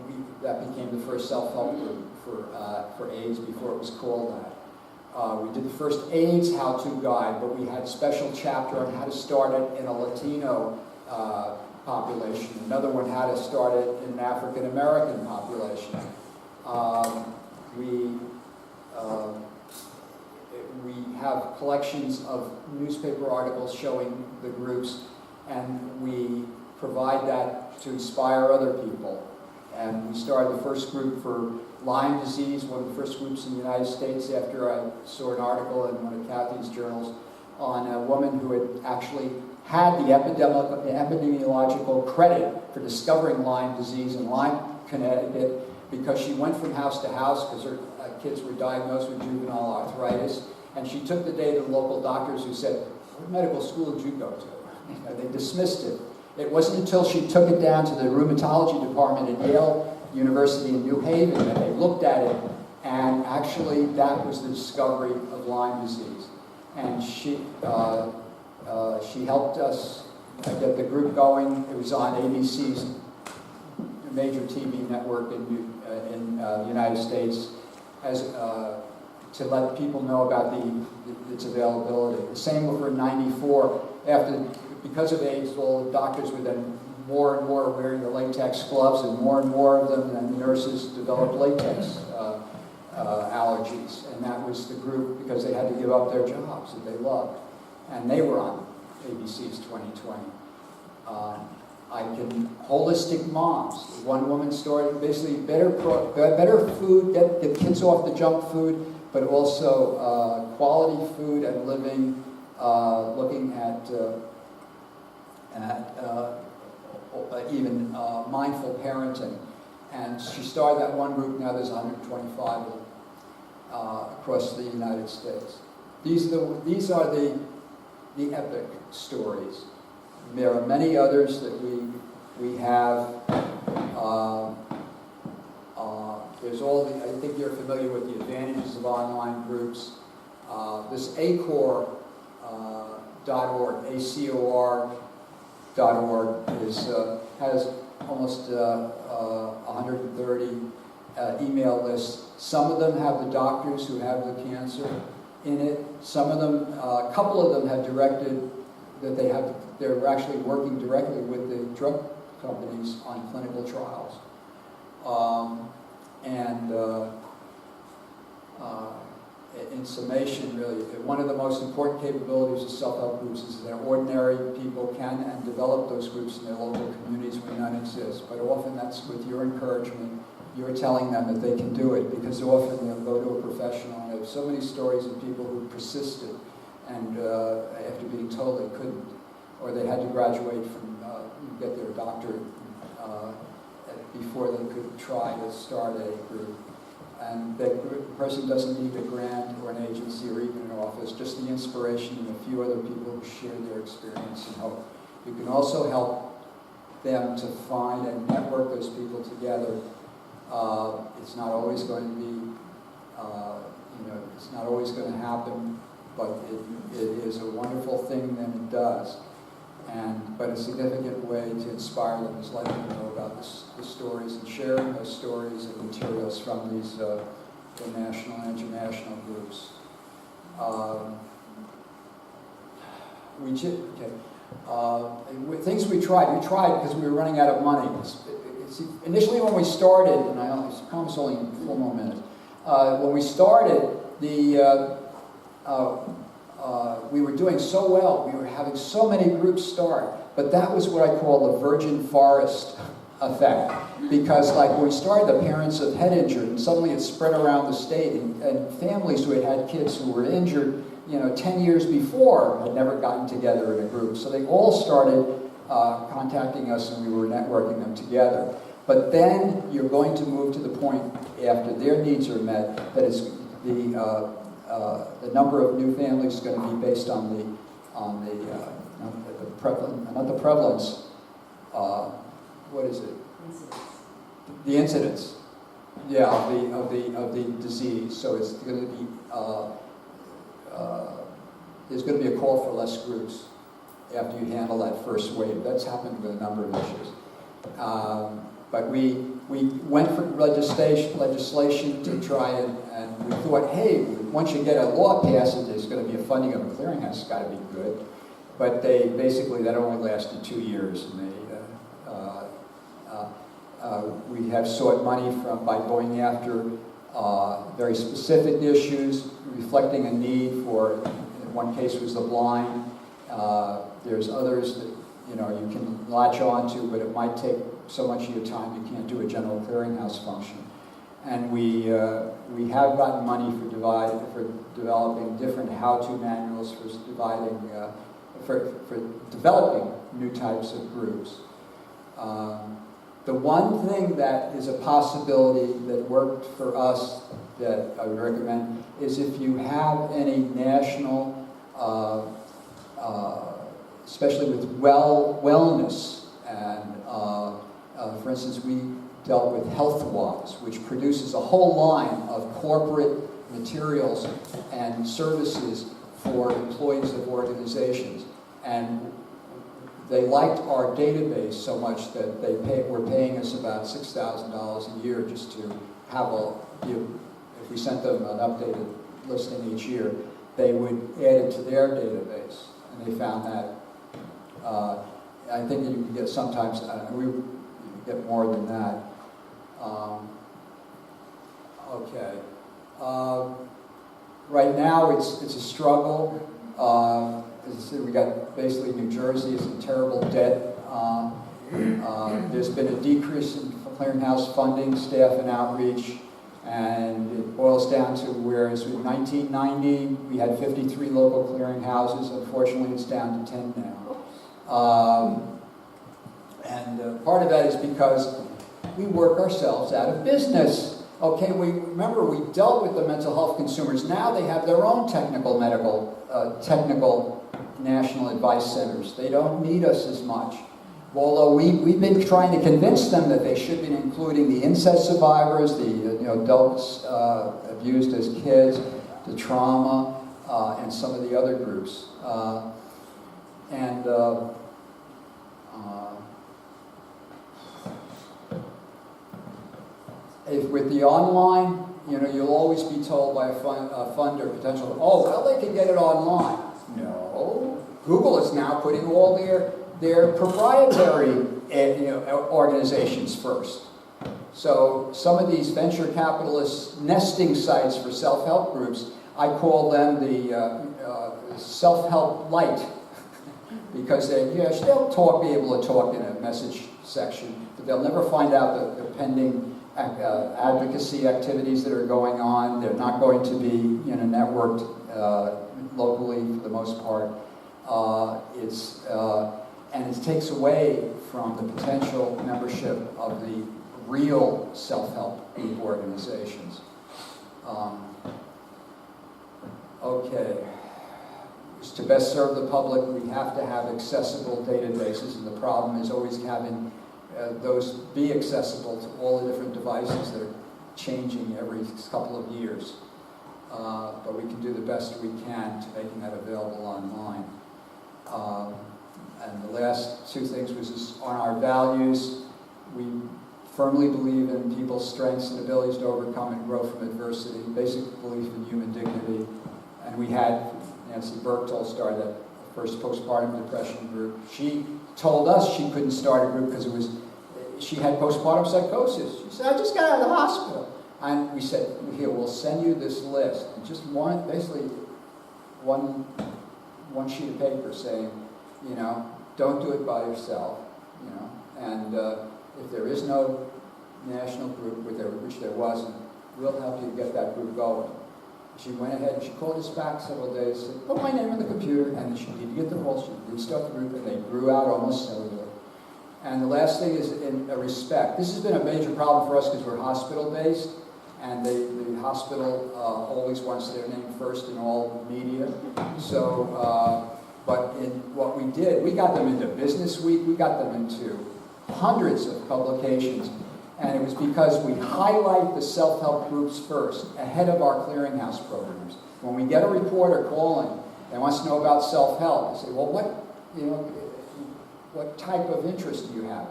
that became the first self-help group for AIDS before it was called that. We did the first AIDS how-to guide, but we had a special chapter on how to start it in a Latino population. Another one how to start it in an African-American population. We have collections of newspaper articles showing the groups, and we provide that to inspire other people. And we started the first group for Lyme disease, one of the first groups in the United States after I saw an article in one of Kathy's journals on a woman who had actually had the epidemiological credit for discovering Lyme disease in Lyme, Connecticut, because she went from house to house because her kids were diagnosed with juvenile arthritis, and she took the data to the local doctors who said, what medical school did you go to? They dismissed it. It wasn't until she took it down to the rheumatology department at Yale University in New Haven that they looked at it, and actually that was the discovery of Lyme disease. And she helped us get the group going. It was on ABC's major TV network in the United States to let people know about its availability. The same over in '94. Because of AIDS, all the doctors were then more and more wearing the latex gloves, and more of them, and the nurses developed latex allergies. And that was the group because they had to give up their jobs that they loved. And they were on ABC's 2020. I can holistic moms. One woman started basically better food, get kids off the junk food, but also quality food and living, looking at even mindful parenting. And she started that one group. Now there's 125 of them across the United States. These are the epic stories. There are many others that we have. There's all the, I think you're familiar with the advantages of online groups. This ACOR.org, ACOR.org has almost 130 email lists. Some of them have the doctors who have the cancer in it. Some of them, a couple of them have directed that they're actually working directly with the drug companies on clinical trials. In summation, really, one of the most important capabilities of self-help groups is that ordinary people can and develop those groups in their local communities when none exist. But often that's with your encouragement. You're telling them that they can do it, because often they'll go to a professional. And I have so many stories of people who persisted and after being told they couldn't, or they had to graduate from, get their doctorate before they could try to start a group. And that person doesn't need a grant or an agency or even an office, just the inspiration and a few other people who share their experience and hope. You can also help them to find and network those people together. It's not always going to be, it's not always going to happen, but it is a wonderful thing when it does. But a significant way to inspire them is letting them know about the stories and sharing those stories and materials from these the national and international groups. Things we tried because we were running out of money. Initially when we started, and I promise only 4 more minutes, when we started, we were doing so well. We were having so many groups start. But that was what I call the virgin forest effect. Because like when we started, the parents had head injured, and suddenly it spread around the state, and families who had had kids who were injured 10 years before had never gotten together in a group. So they all started contacting us, and we were networking them together. But then you're going to move to the point after their needs are met that is the number of new families is going to be based on the prevalence. What is it? The incidence. Yeah, of the disease. So it's going to be there's going to be a call for less groups after you handle that first wave. That's happened with a number of issues. But we went for legislation to try and we thought, hey, once you get a law passed, there's going to be a funding of a clearinghouse. It's got to be good. But that only lasted 2 years, and we have sought money by going after very specific issues, reflecting a need for. In one case was the blind. There's others that you can latch on to, but it might take so much of your time you can't do a general clearinghouse function. And we have gotten money for developing different how-to manuals for developing new types of groups. The one thing that is a possibility that worked for us that I would recommend is if you have any national, especially with wellness, and for instance, we dealt with HealthWise, which produces a whole line of corporate materials and services for employees of organizations. And they liked our database so much that were paying us about $6,000 a year just to have if we sent them an updated listing each year, they would add it to their database. And they found that, I think that you can get sometimes, we get more than that. Okay. Right now it's a struggle. As I said, we got basically New Jersey is in terrible debt. There's been a decrease in clearinghouse funding, staff, and outreach, and it boils down to whereas in 1990 we had 53 local clearinghouses, unfortunately it's down to 10 now. Part of that is because we work ourselves out of business. Okay, remember we dealt with the mental health consumers. Now they have their own technical national advice centers. They don't need us as much. Although we've been trying to convince them that they should be including the incest survivors, the adults abused as kids, the trauma, and some of the other groups. With the online, you'll always be told by a funder, potential, oh, well, they can get it online. No. Google is now putting all their proprietary organizations first. So some of these venture capitalist nesting sites for self-help groups, I call them the self-help light because they'll be able to talk in a message section, but they'll never find out the pending advocacy activities that are going on. They're not going to be networked locally for the most part. And it takes away from the potential membership of the real self-help group organizations. Okay. To best serve the public, we have to have accessible databases, and the problem is always having those be accessible to all the different devices that are changing every couple of years. But we can do the best we can to making that available online. And the last two things was just on our values. We firmly believe in people's strengths and abilities to overcome and grow from adversity, basic belief in human dignity. And we had Nancy Berktold started that first postpartum depression group. She told us she couldn't start a group because she had postpartum psychosis. She said, I just got out of the hospital. And we said, here, we'll send you this list. And just basically one sheet of paper saying, don't do it by yourself, and if there is no national group, which there wasn't, we'll help you get that group going. She went ahead and she called us back several days, said, put my name on the computer, and she did get the role, she restart the group, and they grew out almost cellular. And the last thing is in respect. This has been a major problem for us because we're hospital-based, and the hospital always wants their name first in all media. So, but in what we did, we got them into Business Week, we got them into hundreds of publications, and it was because we highlight the self-help groups first, ahead of our clearinghouse programs. When we get a reporter calling and wants to know about self-help, we say, well, what type of interest do you have?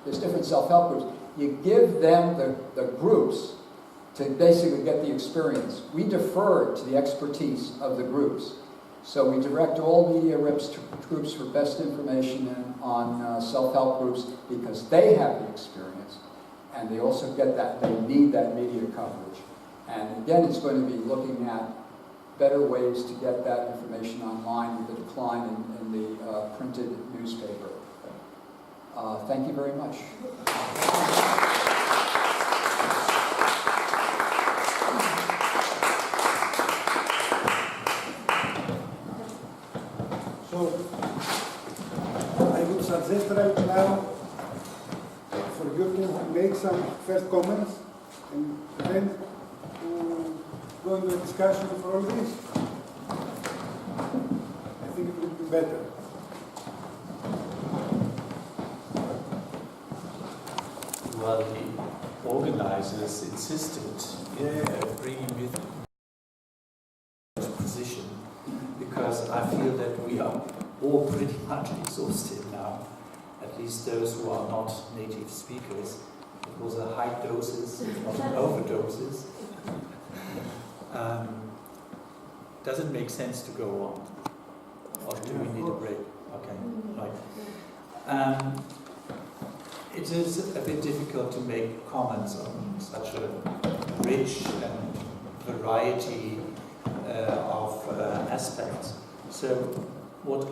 There's different self-help groups. You give them the groups to basically get the experience. We defer to the expertise of the groups. So we direct all media reps to groups for best information on self-help groups because they have the experience and they also get that, they need that media coverage. And again, it's going to be looking at better ways to get that information online with the decline in the printed newspaper. Thank you very much. So, I would suggest right now for you to make some first comments and then to go into a discussion for all this. I think it would be better. Well, the organizers insisted bringing with position because I feel that we are all pretty much exhausted now, at least those who are not native speakers. It was a high doses, not overdoses. Does it make sense to go on? Or do we need a break? Okay, right. It is a bit difficult to make comments on such a rich and variety of aspects. So what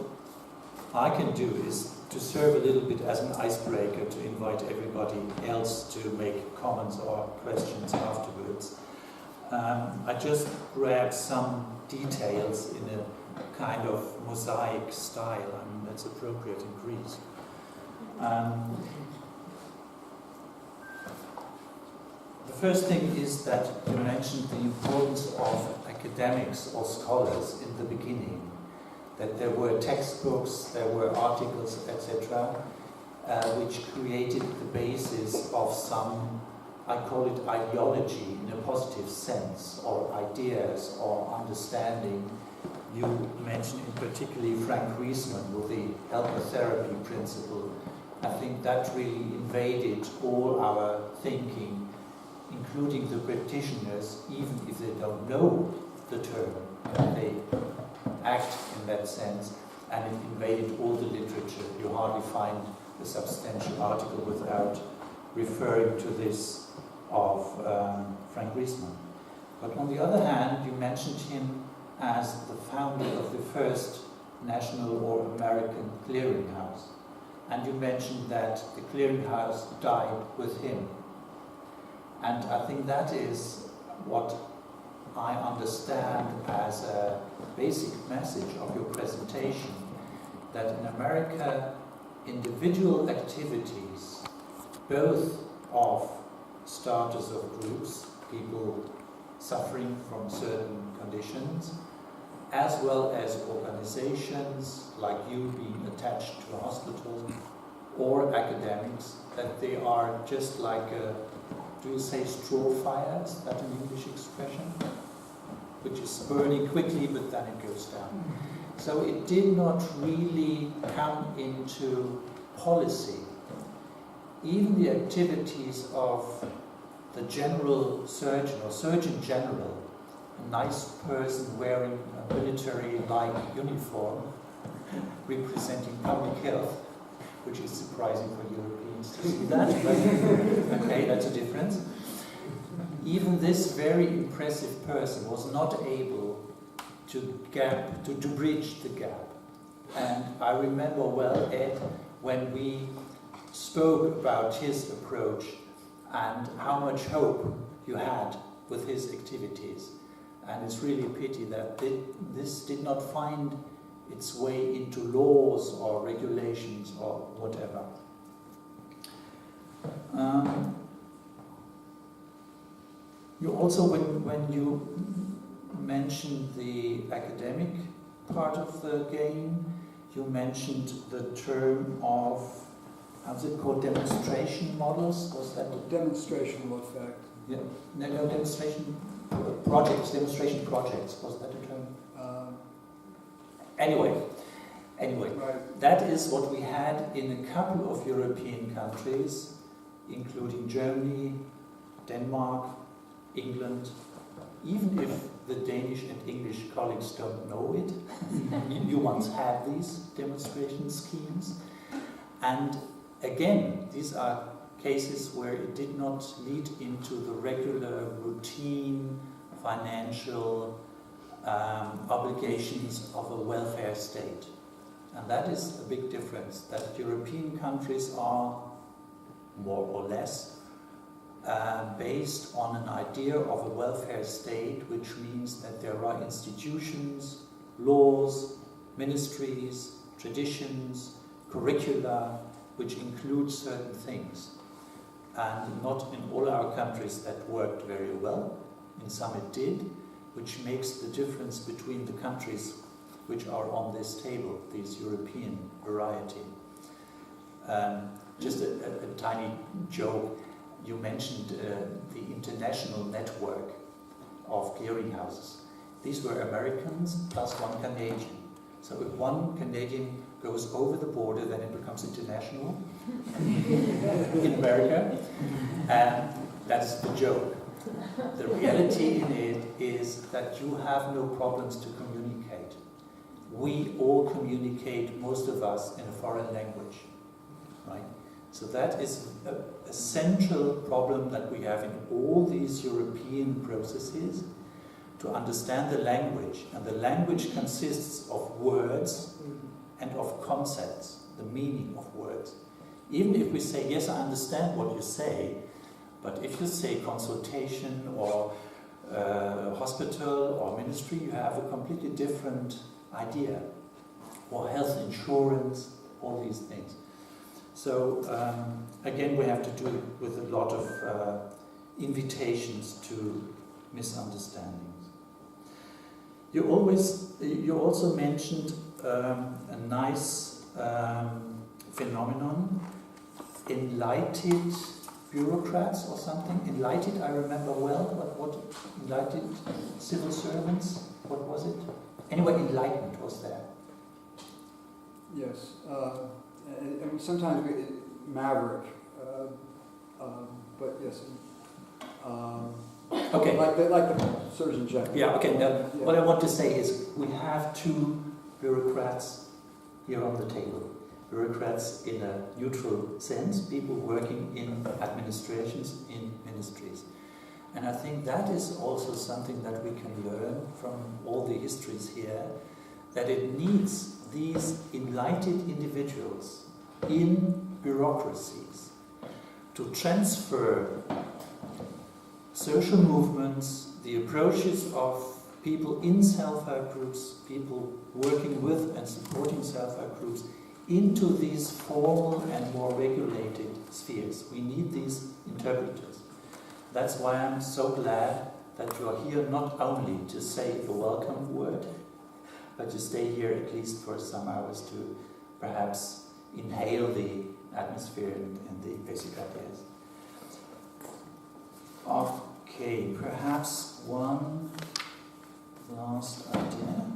I can do is to serve a little bit as an icebreaker to invite everybody else to make comments or questions afterwards. I just grabbed some details in a kind of mosaic style. I mean, that's appropriate in Greece. The first thing is that you mentioned the importance of academics or scholars in the beginning, that there were textbooks, there were articles, etc., which created the basis of some, I call it ideology in a positive sense, or ideas or understanding. You mentioned in particularly Frank Wiesmann with the helper therapy principle. I think that really invaded all our thinking, including the practitioners, even if they don't know the term, they act in that sense, and it invaded all the literature. You hardly find a substantial article without referring to this of Frank Wiesmann. But on the other hand, you mentioned him as the founder of the first national or American clearinghouse. And you mentioned that the clearinghouse died with him. And I think that is what I understand as a basic message of your presentation, that in America, individual activities, both of starters of groups, people suffering from certain conditions, as well as organizations like you being attached to a hospital, or academics, that they are just like do you say straw fire? Is that an English expression? Which is burning quickly, but then it goes down. So it did not really come into policy. Even the activities of the general surgeon or surgeon general, a nice person wearing a military-like uniform representing public health, which is surprising for Europeans to see that, but okay, that's a difference. Even this very impressive person was not able to bridge the gap. And I remember well, Ed, when we spoke about his approach and how much hope you had with his activities. And it's really a pity that this did not find its way into laws or regulations or whatever. You also, when you mentioned the academic part of the game, you mentioned the term of, how's it called, demonstration models? Was that Demonstrational effect. Yeah, no, demonstration projects. Was that a term? Anyway, Right. that is what we had in a couple of European countries, including Germany, Denmark, England. Even if the Danish and English colleagues don't know it, you once had these demonstration schemes. And again, these are cases where it did not lead into the regular routine financial obligations of a welfare state. And that is a big difference, that European countries are more or less based on an idea of a welfare state, which means that there are institutions, laws, ministries, traditions, curricula, which include certain things. And not in all our countries that worked very well. In some it did, which makes the difference between the countries which are on this table, this European variety. Just a tiny joke. You mentioned the international network of clearinghouses. These were Americans plus one Canadian. So if one Canadian goes over the border, then it becomes international in America. And that's the joke. The reality in it is that you have no problems to communicate. We all communicate, most of us, in a foreign language, right? So that is a central problem that we have in all these European processes, to understand the language, and the language consists of words and of concepts, the meaning of words. Even if we say, yes, I understand what you say, but if you say consultation or hospital or ministry, you have a completely different idea. Or health insurance, all these things. So again, we have to do it with a lot of invitations to misunderstandings. You also mentioned a nice phenomenon, enlightened bureaucrats or something. Enlightened, I remember well, but what enlightened civil servants? What was it? Anyway, enlightened was there. Yes, and sometimes maverick, but yes. Okay. Like the Surgeon General. Yeah. Okay. Now, what I want to say is, we have two bureaucrats here on the table. Bureaucrats in a neutral sense, people working in administrations, in ministries. And I think that is also something that we can learn from all the histories here, that it needs these enlightened individuals in bureaucracies to transfer social movements, the approaches of people in self-help groups, people working with and supporting self-help groups, into these formal and more regulated spheres. We need these interpreters. That's why I'm so glad that you're here not only to say a welcome word, but to stay here at least for some hours to perhaps inhale the atmosphere and the basic ideas. Okay, perhaps one last idea.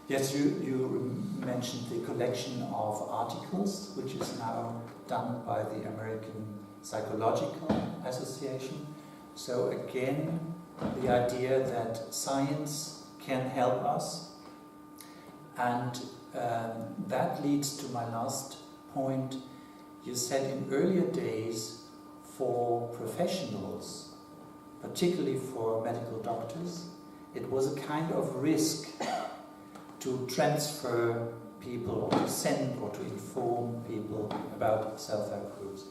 Yes, you mentioned the collection of articles, which is now done by the American Psychological Association. So again, the idea that science can help us, and that leads to my last point. You said in earlier days, for professionals, particularly for medical doctors, it was a kind of risk to transfer people, or to send or to inform people about self-help groups.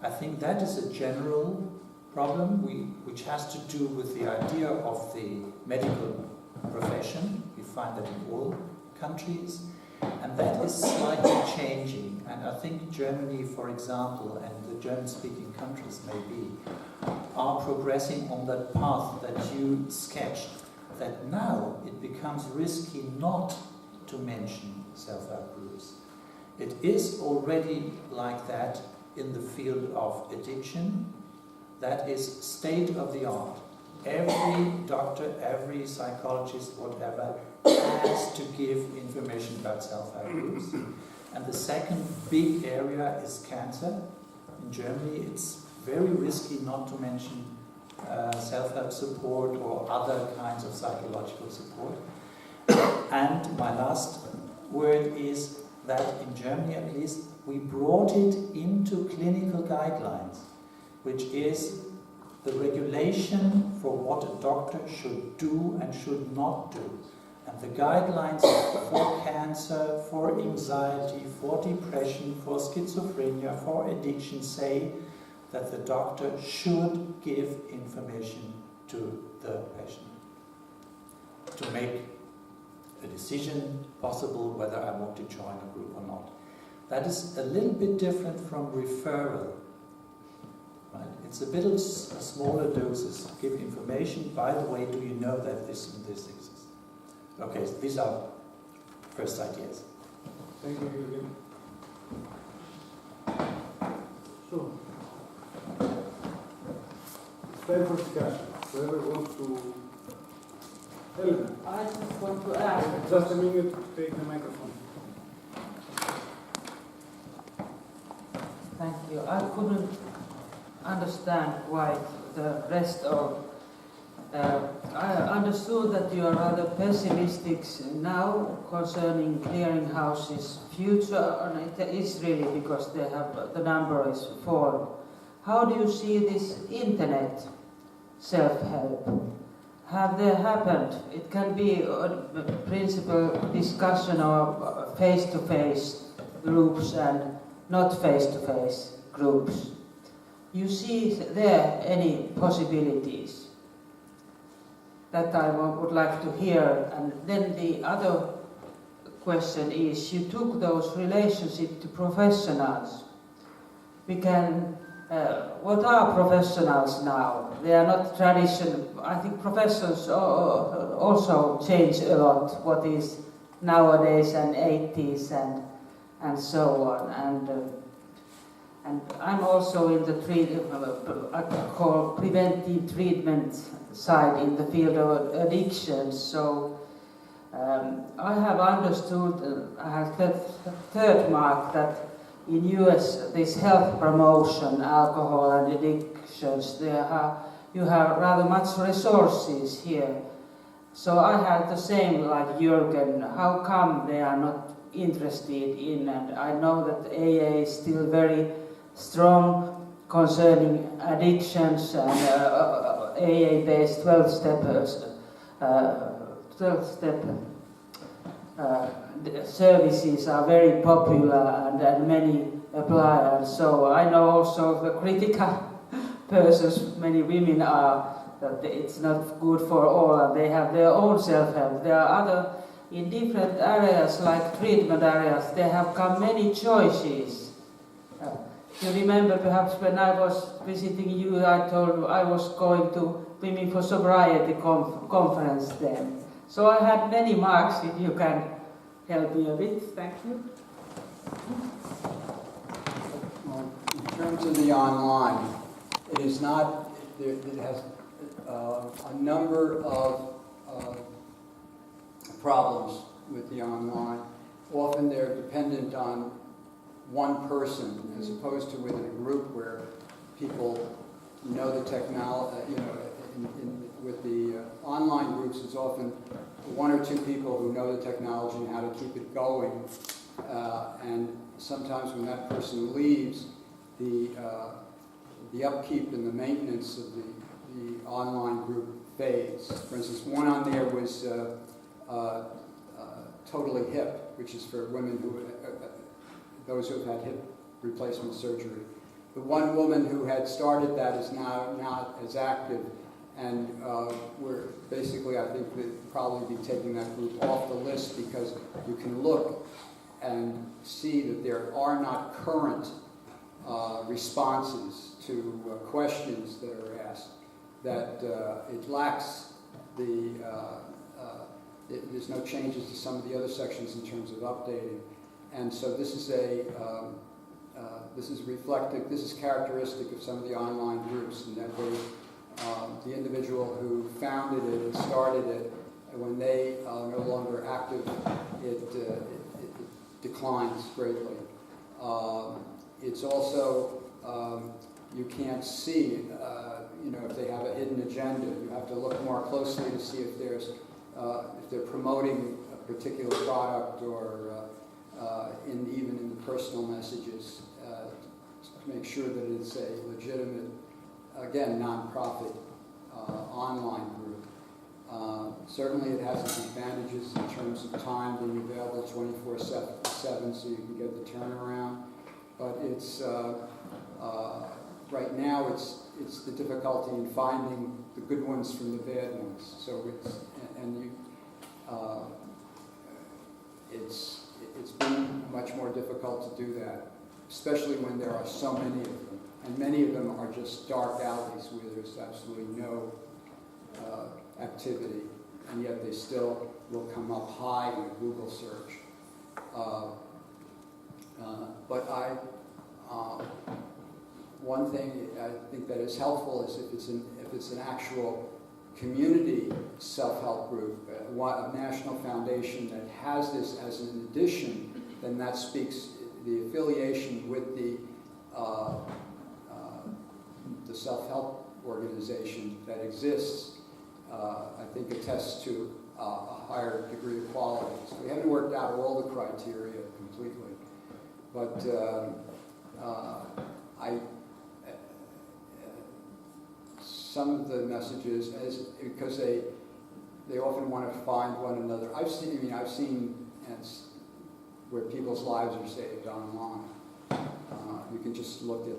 I think that is a general problem which has to do with the idea of the medical profession. We find that in all countries, and that is slightly changing. And I think Germany, for example, and the German-speaking countries maybe, are progressing on that path that you sketched, that now it becomes risky not to mention self-help groups. It is already like that in the field of addiction. That is state of the art. Every doctor, every psychologist, whatever, has to give information about self-help groups. And the second big area is cancer. In Germany, it's very risky not to mention self-help support or other kinds of psychological support. And my last word is that in Germany, at least, we brought it into clinical guidelines, which is the regulation for what a doctor should do and should not do. And the guidelines for cancer, for anxiety, for depression, for schizophrenia, for addiction say that the doctor should give information to the patient to make a decision possible whether I want to join a group or not. That is a little bit different from referral. Right? It's a smaller doses. Give information. By the way, do you know that this and this exists? Okay, so these are first ideas. Thank you again. So, it's time for discussion. Whoever wants to... Helena, I just want to ask. just a minute to take the microphone. Thank you. I couldn't understand quite the rest of. I understood that you are rather pessimistic now concerning clearinghouses' future, and it is really because they have the number is fallen. How do you see this internet self-help. Have there happened? It can be a principal discussion of face-to-face groups and not face-to-face groups. You see there any possibilities? That I would like to hear. And then the other question is, you took those relationships to professionals. We can, what are professionals now? They are not traditional. I think professions also change a lot, what is nowadays and 80s and so on. And I'm also in the I call preventive treatment side in the field of addictions. So I have understood, I have third mark that in US this health promotion, alcohol and addictions, you have rather much resources here. So I had the same like Jürgen. How come they are not interested in? And I know that AA is still very strong concerning addictions and AA-based 12-steppers, 12-step services are very popular and many apply. And so I know also the critical persons, many women are, that it's not good for all and they have their own self-help. There are other, in different areas like treatment areas, there have come many choices. You remember perhaps when I was visiting you, I told you I was going to Women for Sobriety conference then. So I had many marks, if you can help me a bit. Thank you. Well, in terms of the online, it is not, it has a number of problems with the online. Often they're dependent on one person, as opposed to within a group where people know the technology. With the online groups, it's often one or two people who know the technology and how to keep it going. And sometimes when that person leaves, the upkeep and the maintenance of the online group fades. For instance, one on there was Totally Hip, which is for women who those who have had hip replacement surgery. The one woman who had started that is now not as active, and we're basically, I think, we'll probably be taking that group off the list because you can look and see that there are not current responses to questions that are asked, that it lacks the, there's no changes to some of the other sections in terms of updating. And so this is this is reflective, this is characteristic of some of the online groups, and that the individual who founded it and started it, when they are no longer active, it declines greatly. It's also, you can't see, if they have a hidden agenda. You have to look more closely to see if they're promoting a particular product or even in the personal messages, to make sure that it's a legitimate, again, non-profit online group. Certainly it has its advantages in terms of time being available 24/7 so you can get the turnaround. But it's, right now it's the difficulty in finding the good ones from the bad ones. So it's been much more difficult to do that, especially when there are so many of them. And many of them are just dark alleys where there's absolutely no activity, and yet they still will come up high in a Google search. But one thing I think that is helpful is if it's an actual community self-help group, a national foundation that has this as an addition, then that speaks the affiliation with the self-help organization that exists. I think attests to a higher degree of quality. So we haven't worked out all the criteria completely, but some of the messages because they often want to find one another. I've seen where people's lives are saved online. You can just look at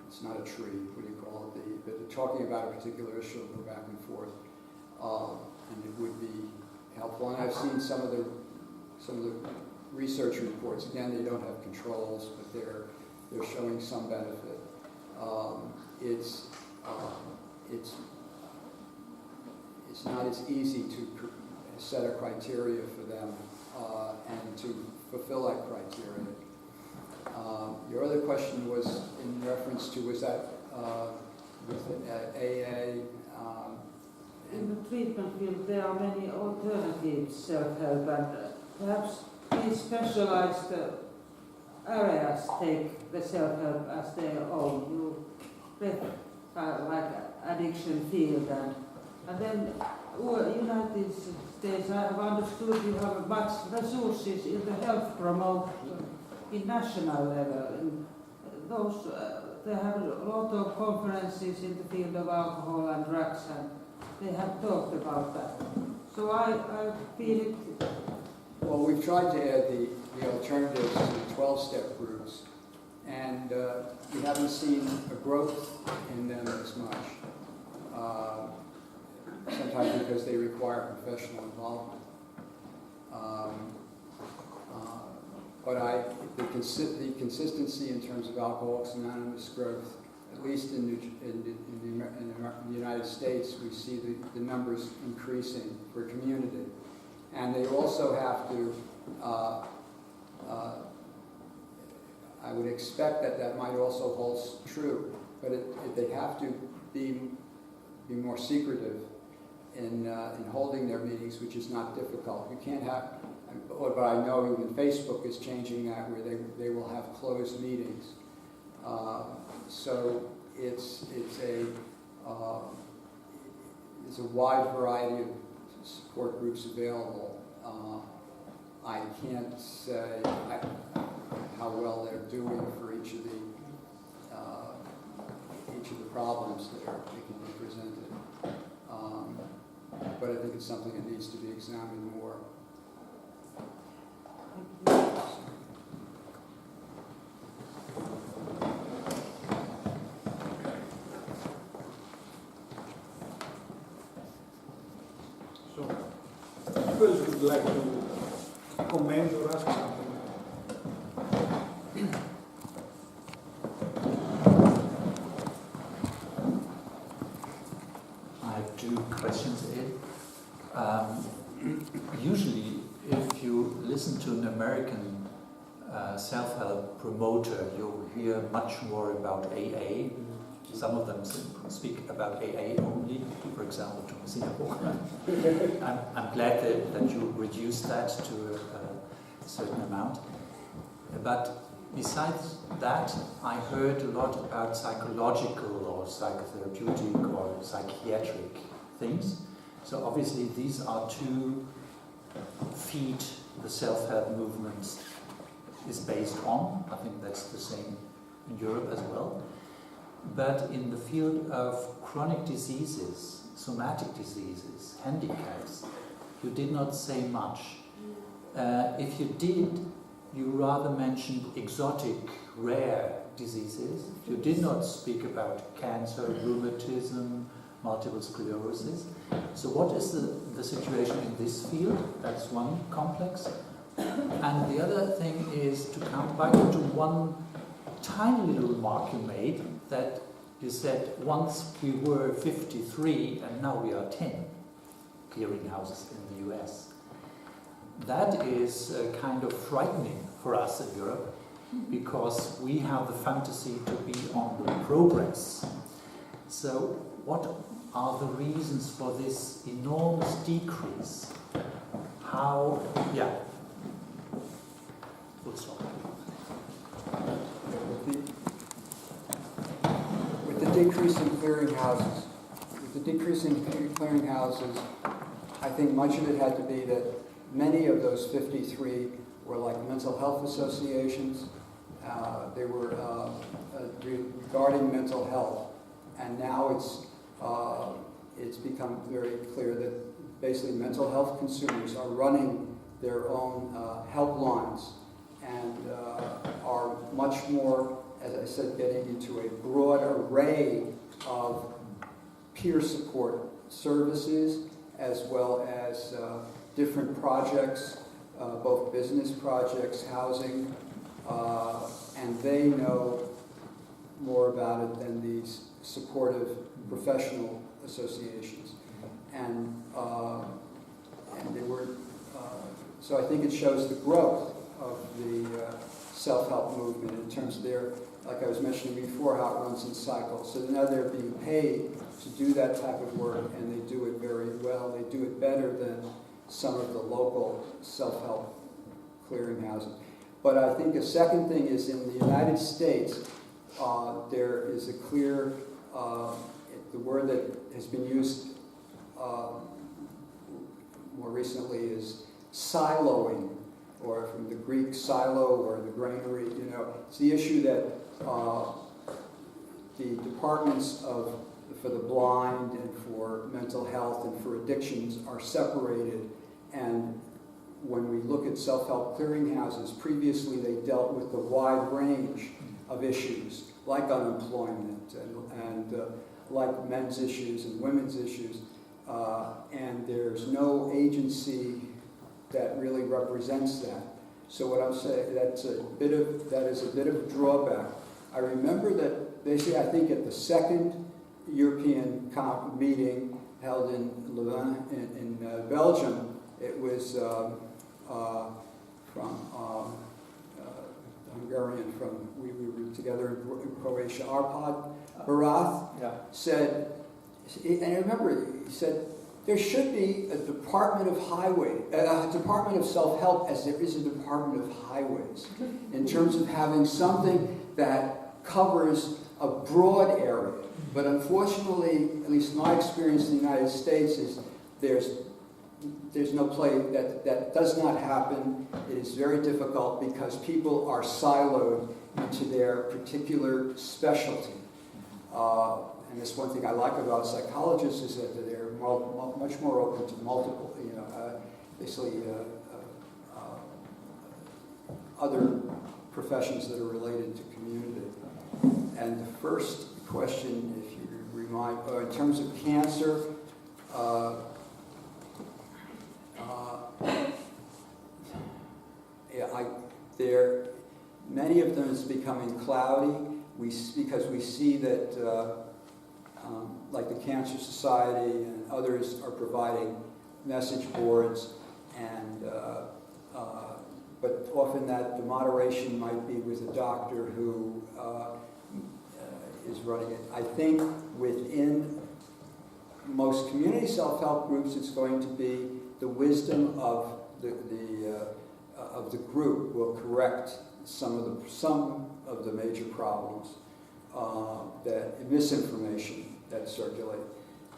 it's not a tree, what do you call it? But they're talking about a particular issue, go back and forth, and it would be helpful. And I've seen some of the research reports. Again, they don't have controls, but they're showing some benefit. It's not as easy to set a criteria for them and to fulfill that criteria. Your other question was in reference to, was that with AA? In the treatment field, there are many alternatives, self-help, and perhaps these specialized areas take the self-help as their own. You like addiction field, and then United States, I have understood you have much resources in the health promote in national level. In those, they have a lot of conferences in the field of alcohol and drugs, and they have talked about that. So I feel it. Well, we've tried to add the alternatives to the 12-step groups, and we haven't seen a growth in them as much. Sometimes because they require professional involvement. But the consistency in terms of Alcoholics Anonymous growth, at least in the United States, we see the numbers increasing for community. And they also have to, I would expect that might also hold true, but they have to be more secretive in holding their meetings, which is not difficult. You can't have, but I know even Facebook is changing that, where they will have closed meetings. So it's a wide variety of support groups available. I can't say how well they're doing for each of the problems that can be presented. But I think it's something that needs to be examined more. So, people would like to comment or ask something. I have two questions here. Usually, if you listen to an American self-help promoter, you'll hear much more about AA. Some of them speak about AA only, for example, to Singapore. I'm glad that you reduced that to a certain amount. But besides that, I heard a lot about psychological or psychotherapeutic or psychiatric things. So obviously these are two feet the self-help movement is based on. I think that's the same in Europe as well. But in the field of chronic diseases, somatic diseases, handicaps, you did not say much. If you did, you rather mentioned exotic, rare diseases. You did not speak about cancer, rheumatism, multiple sclerosis. So what is the situation in this field? That's one complex. And the other thing is to come back to one tiny little remark you made, that you said once we were 53 and now we are 10 clearinghouses in the US. That is kind of frightening for us in Europe, because we have the fantasy to be on the progress. So what are the reasons for this enormous decrease? How, yeah. Full stop. With the decrease in clearinghouses, I think much of it had to be that many of those 53 were like mental health associations. They were regarding mental health. And now it's become very clear that basically mental health consumers are running their own helplines and are much more, as I said, getting into a broad array of peer support services as well as different projects, both business projects, housing, and they know more about it than these supportive professional associations. And they were, so I think it shows the growth of the self-help movement in terms of their, like I was mentioning before, how it runs in cycles. So now they're being paid to do that type of work, and they do it very well. They do it better than some of the local self-help clearinghouses. But I think a second thing is in the United States, there is a clear, the word that has been used more recently is siloing, or from the Greek silo or the granary. You know, it's the issue that the departments for the blind and for mental health and for addictions are separated. And when we look at self-help clearinghouses, previously they dealt with the wide range of issues like unemployment and like men's issues and women's issues. And there's no agency that really represents that. So what I'm saying, that is a bit of a drawback. I remember that basically, I think at the second European meeting held in Louvain in Belgium, it was from Hungarian, we were together in Croatia. Arpad Barath said, and I remember he said, there should be a department of a department of self-help as there is a department of highways, in terms of having something that covers a broad area. But unfortunately, at least my experience in the United States is there's no play that does not happen. It is very difficult because people are siloed into their particular specialty. And this one thing I like about psychologists is that they're much more open to multiple, basically other professions that are related to community. And the first question, if you remind, in terms of cancer, many of them is becoming cloudy. Because we see that, like the Cancer Society and others are providing message boards, and but often that the moderation might be with a doctor who is running it. I think within most community self-help groups, it's going to be the wisdom of the group will correct some of the major problems, that misinformation that circulate.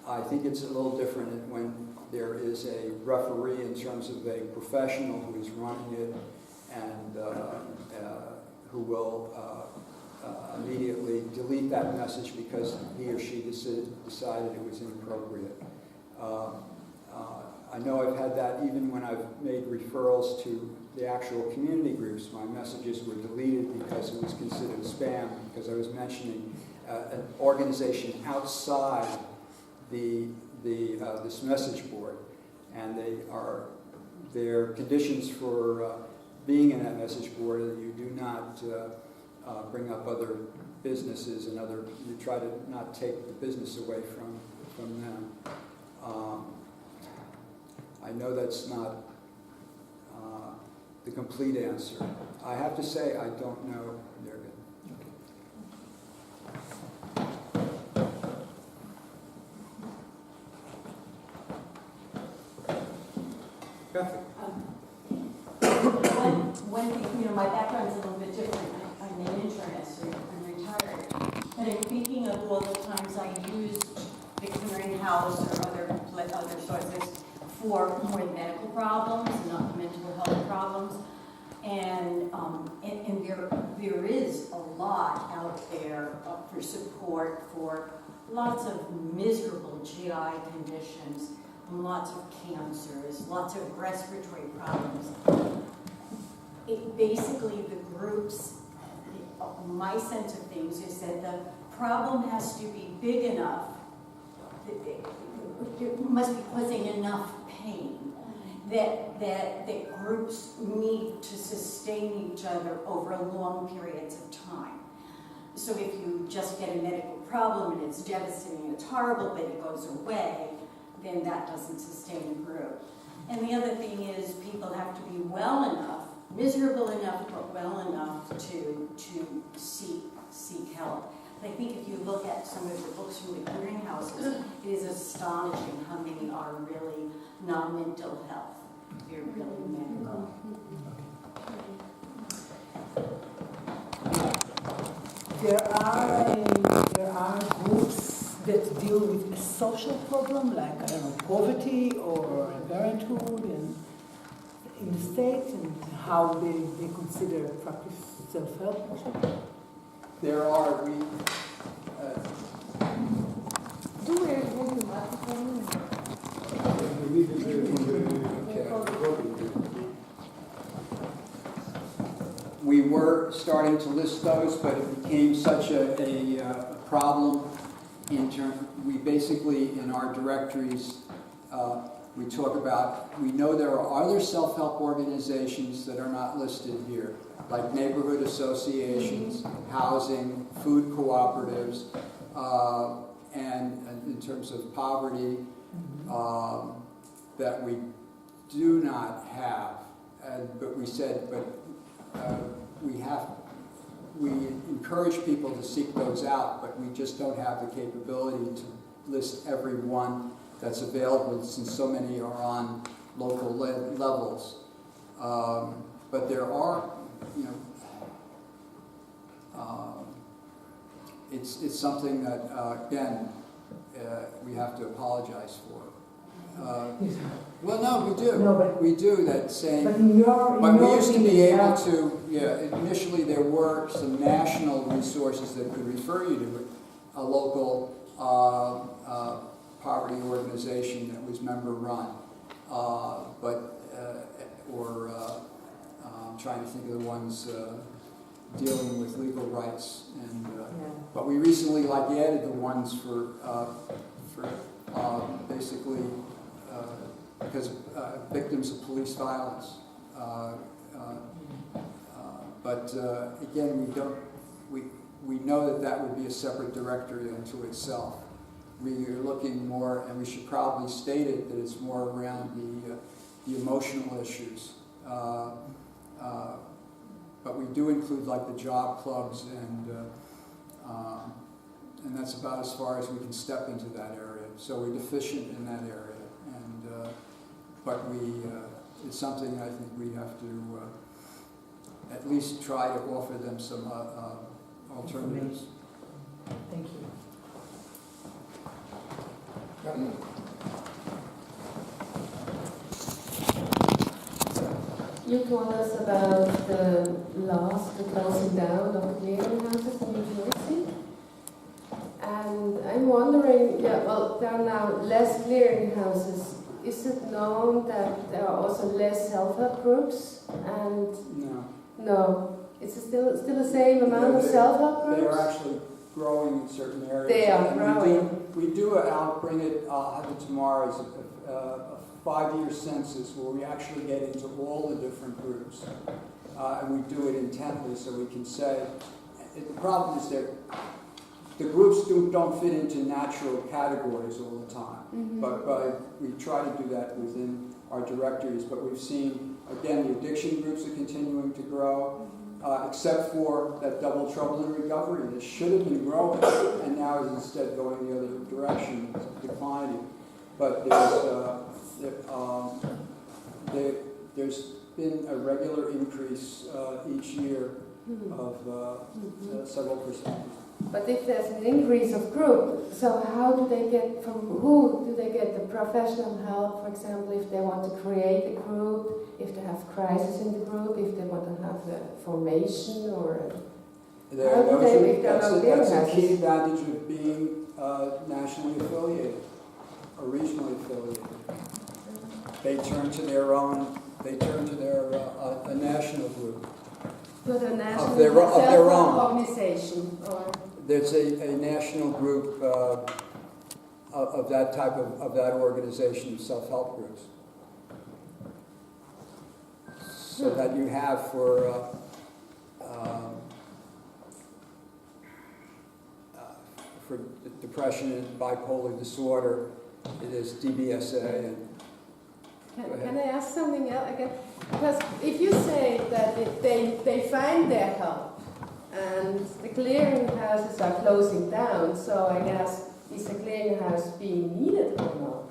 I think it's a little different when there is a referee in terms of a professional who is running it and who will immediately delete that message because he or she decided it was inappropriate. I know I've had that even when I've made referrals to the actual community groups. My messages were deleted because it was considered spam, because I was mentioning an organization outside this message board, and their conditions for being in that message board that you do not bring up other businesses and you try to not take the business away from them. I know that's not the complete answer. I have to say I don't know. My background is a little bit different. I'm an internist, so I'm retired. But in thinking of all the times I used the clearinghouse or other sources for more medical problems, not mental health problems, And there is a lot out there for support for lots of miserable GI conditions, lots of cancers, lots of respiratory problems. Basically, the groups, my sense of things is that the problem has to be big enough, it must be causing enough pain that groups need to sustain each other over long periods of time. So if you just get a medical problem and it's devastating and it's horrible, but it goes away, then that doesn't sustain a group. And the other thing is people have to be well enough, miserable enough, but well enough to seek help. And I think if you look at some of the books from the clearinghouses, it is astonishing how many are really not mental health. They're really medical. There are groups that deal with a social problem, like, I don't know, poverty or parenthood in the States, and how they consider practice self-help. There are, we were starting to list those, but it became such a problem in terms, we basically, in our directories, we talk about, we know there are other self-help organizations that are not listed here, like neighborhood associations, housing, food cooperatives, and in terms of poverty, that we do not have. But we said, we encourage people to seek those out, but we just don't have the capability to list every one that's available, since so many are on local levels. But there are, it's something that, again, we have to apologize for. Well, no, we do. No, we do that saying. But we used to be able to. Yeah, initially there were some national resources that could refer you to a local poverty organization that was member run, I'm trying to think of the ones dealing with legal rights, and but we recently added the ones for basically. Because victims of police violence, but again, we know that would be a separate directory unto itself. We are looking more, and we should probably state it, that it's more around the emotional issues. But we do include the job clubs, and that's about as far as we can step into that area. So we're deficient in that area. But it's something I think we have to at least try to offer them some alternatives. Thank you. You told us about the closing down of clearinghouses in New Jersey. And I'm wondering, there are now less clearinghouses. Is it known that there are also less self-help groups? And no, it's still the same amount of self-help groups? They are actually growing in certain areas. They are growing. We do I'll bring it, I'll have it tomorrow, as a 5-year census where we actually get into all the different groups. And we do it intently so we can say, the problem is that the groups don't fit into natural categories all the time. Mm-hmm. But we try to do that within our directories. But we've seen, again, the addiction groups are continuing to grow, except for that double trouble in recovery that should have been growing and now is instead going the other direction, declining. But there's been a regular increase each year Hmm. several percent. But if there's an increase of group, so how do they get, from who do they get the professional help, for example, if they want to create a group, if they have crisis in the group, if they want to have a formation or how do they become That's a key advantage of being nationally affiliated or regionally affiliated. They turn to their a national group. But a national Of their own. organization or There's a national group of that type of that organization, self-help groups. So that you have for depression and bipolar disorder, it is DBSA. And can I ask something else again? Because if you say that if they find their help and the clearinghouses are closing down, so I guess is the clearinghouse being needed or not?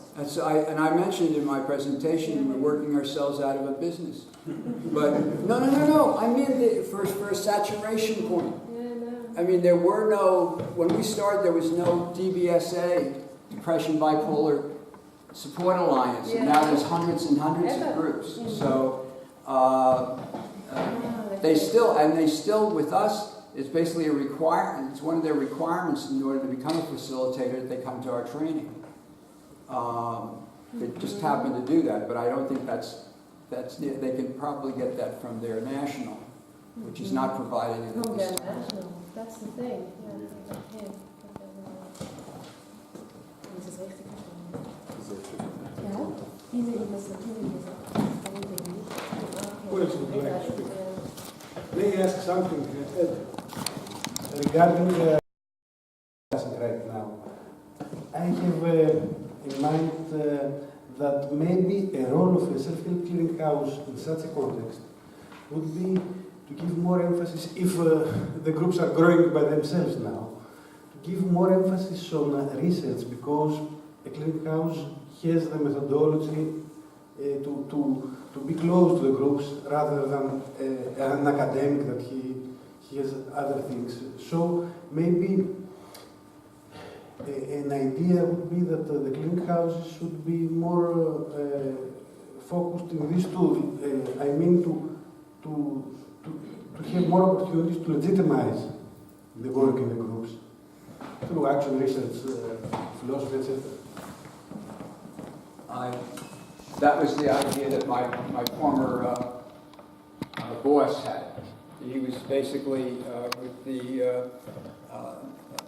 And I mentioned in my presentation, we're working ourselves out of a business. But no. I mean for a saturation point. I mean, there were when we started, there was no DBSA, Depression Bipolar Support Alliance, and now there's hundreds and hundreds of groups. So they still with us, it's basically a requirement. It's one of their requirements in order to become a facilitator that they come to our training. They just happen to do that, but I don't think that's they can probably get that from their national, which is not provided in From this. their national, that's the thing. Who else would like to speak? May I ask something regarding right now? I have in mind that maybe a role of a self-help clearinghouse in such a context would be to give more emphasis, if the groups are growing by themselves now, to give more emphasis on research, because a clearinghouse has the methodology to be close to the groups rather than an academic that he has other things. So maybe an idea would be that the clearinghouses should be more focused in these two. I mean to have more opportunities to legitimize the work in the groups through action research, philosophy, etc. That was the idea that my former boss had. He was basically with the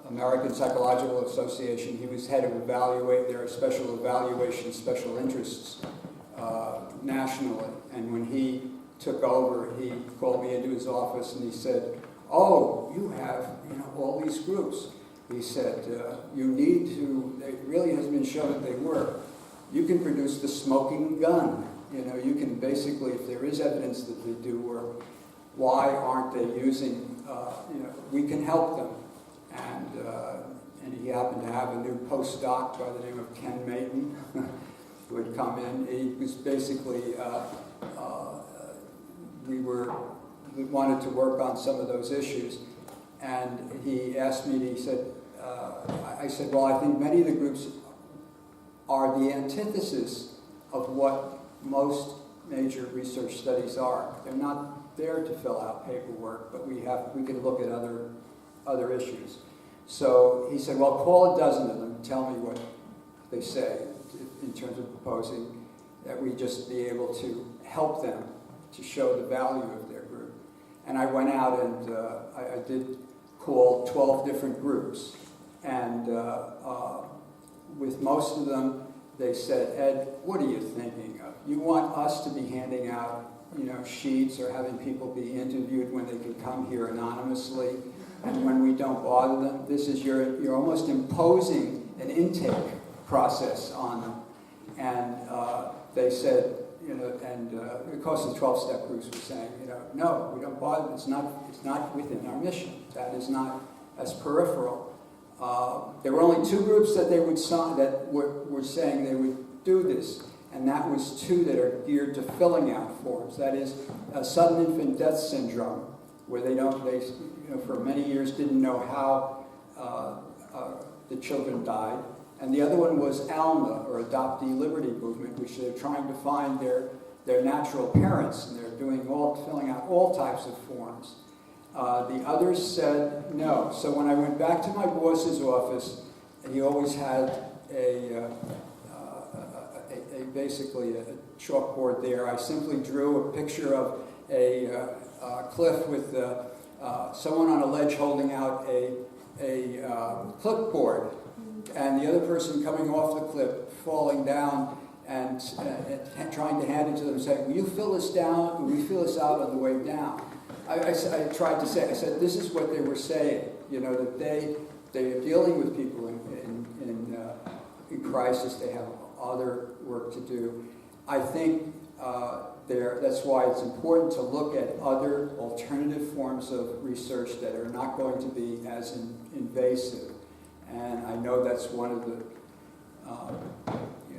American Psychological Association. He was head of their special evaluation, special interests nationally. And when he took over, he called me into his office and he said, "Oh, you have all these groups." He said, "You need to. It really has been shown that they work. You can produce the smoking gun. You can basically, if there is evidence that they do work, why aren't they using? We can help them." And he happened to have a new postdoc by the name of Ken Mayton, who had come in. He was basically we wanted to work on some of those issues, and he asked me. He said, I said, well, I think many of the groups are the antithesis of what most major research studies are. They're not there to fill out paperwork, but we can look at other issues. So he said, well, call a dozen of them, tell me what they say in terms of proposing that we just be able to help them to show the value of their group. And I went out and I did call 12 different groups. And with most of them, they said, "Ed, what are you thinking of? You want us to be handing out, sheets or having people be interviewed when they can come here anonymously, and when we don't bother them, you're almost imposing an intake process on them." And they said, and of course the 12-step groups were saying, no, we don't bother them. It's not within our mission. That is not as peripheral. There were only 2 groups that they would sign that were saying they would do this, and that was 2 that are geared to filling out forms. That is, sudden infant death syndrome where they for many years didn't know how the children died. And the other one was ALMA, or Adoptee Liberty Movement, which they're trying to find their natural parents, and they're filling out all types of forms. The others said no. So when I went back to my boss's office, and he always had basically a chalkboard there, I simply drew a picture of a cliff with someone on a ledge holding out a clipboard, and the other person coming off the cliff, falling down, and trying to hand it to them, saying, "Will you fill this down? Will you fill this out on the way down?" I tried to say, I said, this is what they were saying, that they are dealing with people in crisis. They have other work to do. I think that's why it's important to look at other alternative forms of research that are not going to be as invasive. And I know that's one of the,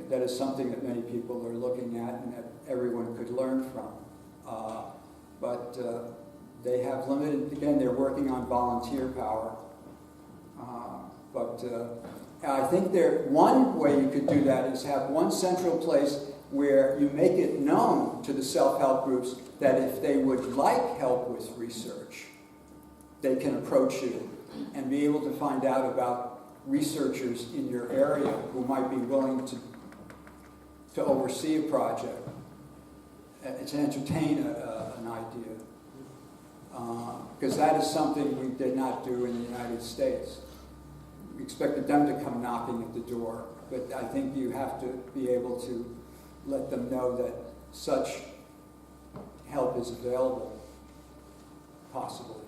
that is something that many people are looking at and that everyone could learn from. But they have limited, again, they're working on volunteer power. I think one way you could do that is have one central place where you make it known to the self-help groups that if they would like help with research, they can approach you and be able to find out about researchers in your area who might be willing to oversee a project, to entertain an idea. Because that is something we did not do in the United States. We expected them to come knocking at the door, but I think you have to be able to let them know that such help is available, possibly.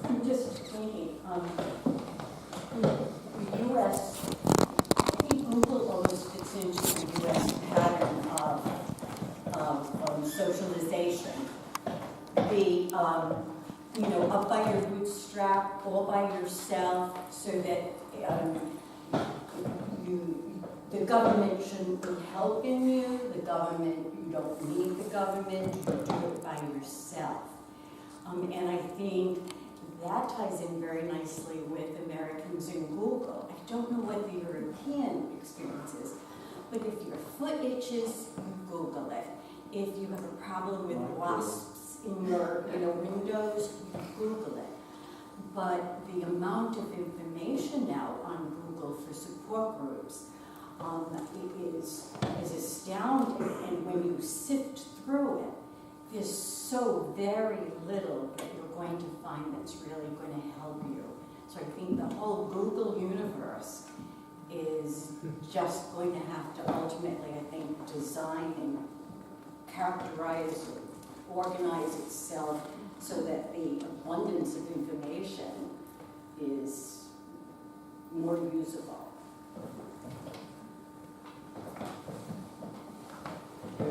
I'm just thinking, the U.S., I think Google always fits into the U.S. pattern of socialization. Up by your bootstrap, all by yourself, so that the government shouldn't be helping you, you don't need the government, you do it by yourself. And I think that ties in very nicely with Americans in Google. I don't know what the European experience is, but if your foot itches, you Google it. If you have a problem with wasps in your windows, you Google it. But the amount of information now on Google for support groups is astounding. And when you sift through it, there's so very little that you're going to find that's really going to help you. So I think the whole Google universe is just going to have to ultimately, I think, design and characterize, organize itself so that the abundance of information is more usable. I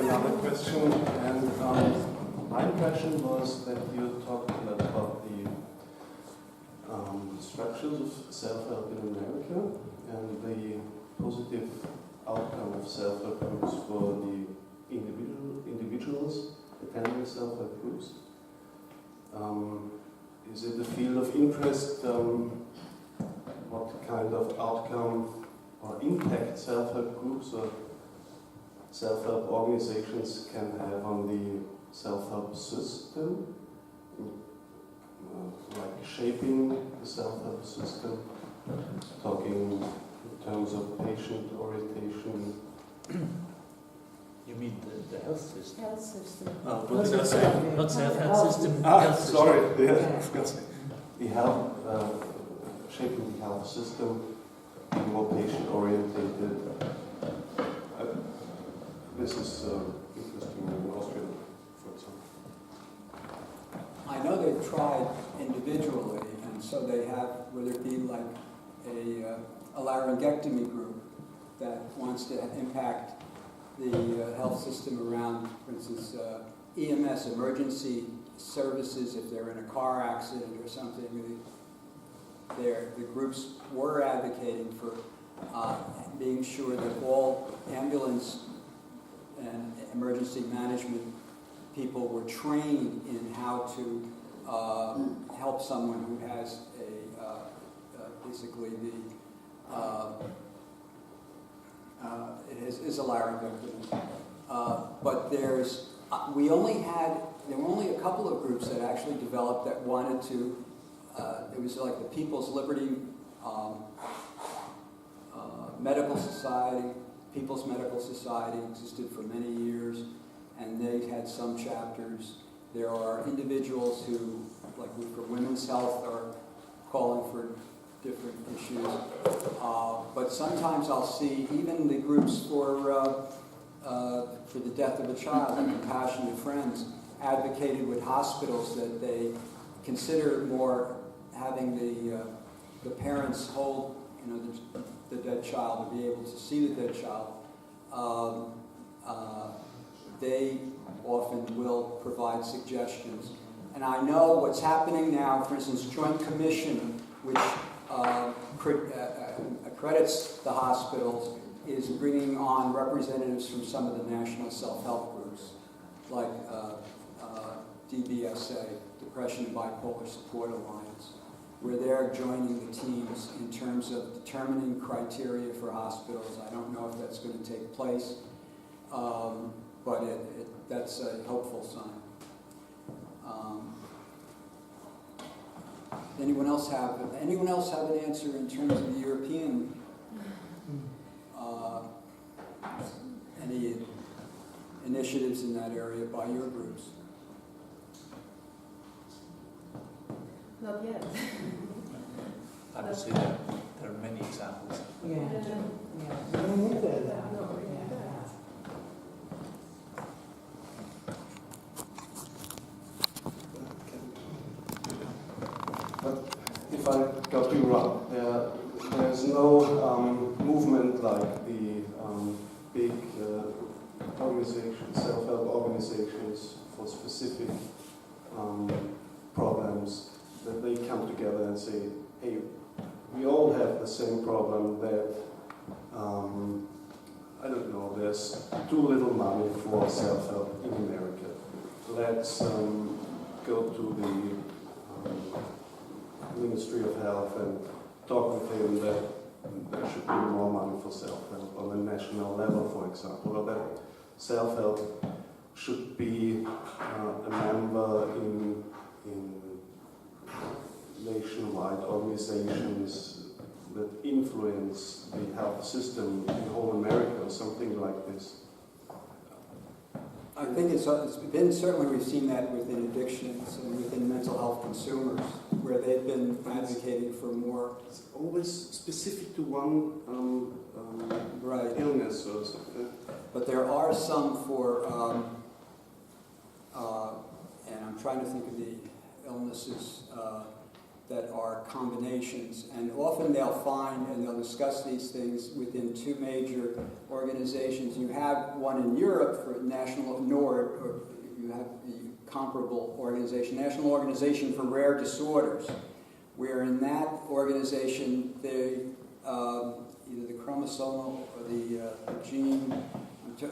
have another question, and my impression was that you talked a lot about the structures of self-help in America and the positive outcome of self-help groups for the individuals attending self-help groups. Is it a field of interest? What kind of outcome or impact self-help groups or self-help organizations can have on the self-help system, like shaping the self-help system, talking in terms of patient orientation? You mean the health system? Health system. What did I say? Not self-help system. Health system. Sorry, the health, shaping the health system, being more patient-oriented. This is interesting in Austria, for example. I know they've tried individually, and so they have, whether it be like a laryngectomy group that wants to impact the health system around, for instance, EMS, emergency services, if they're in a car accident or something. The groups were advocating for being sure that all ambulance and emergency management people were trained in how to help someone who has basically is a laryngectomy. But there were only a couple of groups that actually developed that wanted to. It was like the People's Liberty Medical Society. People's Medical Society existed for many years, and they had some chapters. There are individuals who, like for women's health, are calling for different issues. But sometimes I'll see even the groups for the death of a child, like Compassionate Friends, advocated with hospitals that they consider more having the parents hold, the dead child, to be able to see the dead child. They often will provide suggestions. And I know what's happening now, for instance, Joint Commission, which accredits the hospitals, is bringing on representatives from some of the national self-help groups, like DBSA, Depression and Bipolar Support Alliance, where they're joining the teams in terms of determining criteria for hospitals. I don't know if that's going to take place, but that's a hopeful sign. Anyone else have an answer in terms of the European? Any initiatives in that area by your groups? Not yet. Obviously, there are many examples. But if I got you wrong, there's no movement like the big organizations, self-help organizations for specific problems, that they come together and say, hey, we all have the same problem that, I don't know, there's too little money for self-help in America. Let's go to the Ministry of Health and talk with him that there should be more money for self-help on a national level, for example, or that self-help should be a member in nationwide organizations that influence the health system in whole America, or something like this. I think it's been, certainly we've seen that within addictions and within mental health consumers, where they've been advocating for more. It's always specific to one Right. illness or something. But there are some for, and I'm trying to think of the illnesses that are combinations, and often they'll find and they'll discuss these things within two major organizations. You have one in Europe for National NORD, or you have the comparable organization, National Organization for Rare Disorders, where in that organization they either the chromosomal or the gene,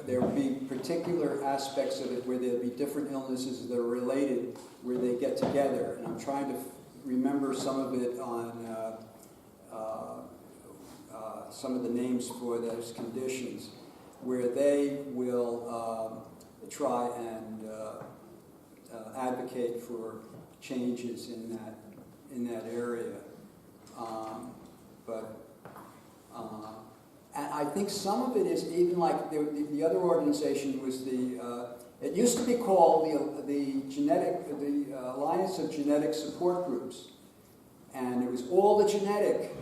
there will be particular aspects of it where there'll be different illnesses that are related, where they get together. And I'm trying to remember some of it on some of the names for those conditions, where they will try and advocate for changes in that area. And I think some of it is even like the other organization was it used to be called the Alliance of Genetic Support Groups, and it was all the genetic,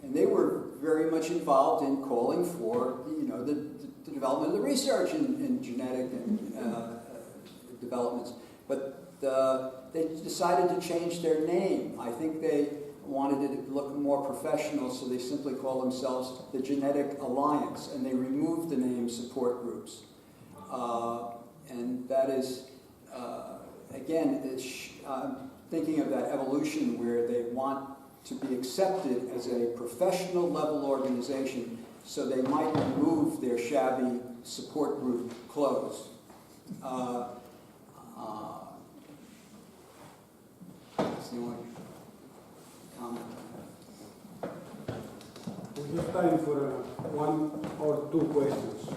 and they were very much involved in calling for the development of the research in genetic and developments. But they decided to change their name. I think they wanted it to look more professional, so they simply call themselves the Genetic Alliance, and they removed the name support groups. And that is, again, thinking of that evolution where they want to be accepted as a professional level organization, so they might remove their shabby support group clothes. That's the only comment. We have time for one or two questions.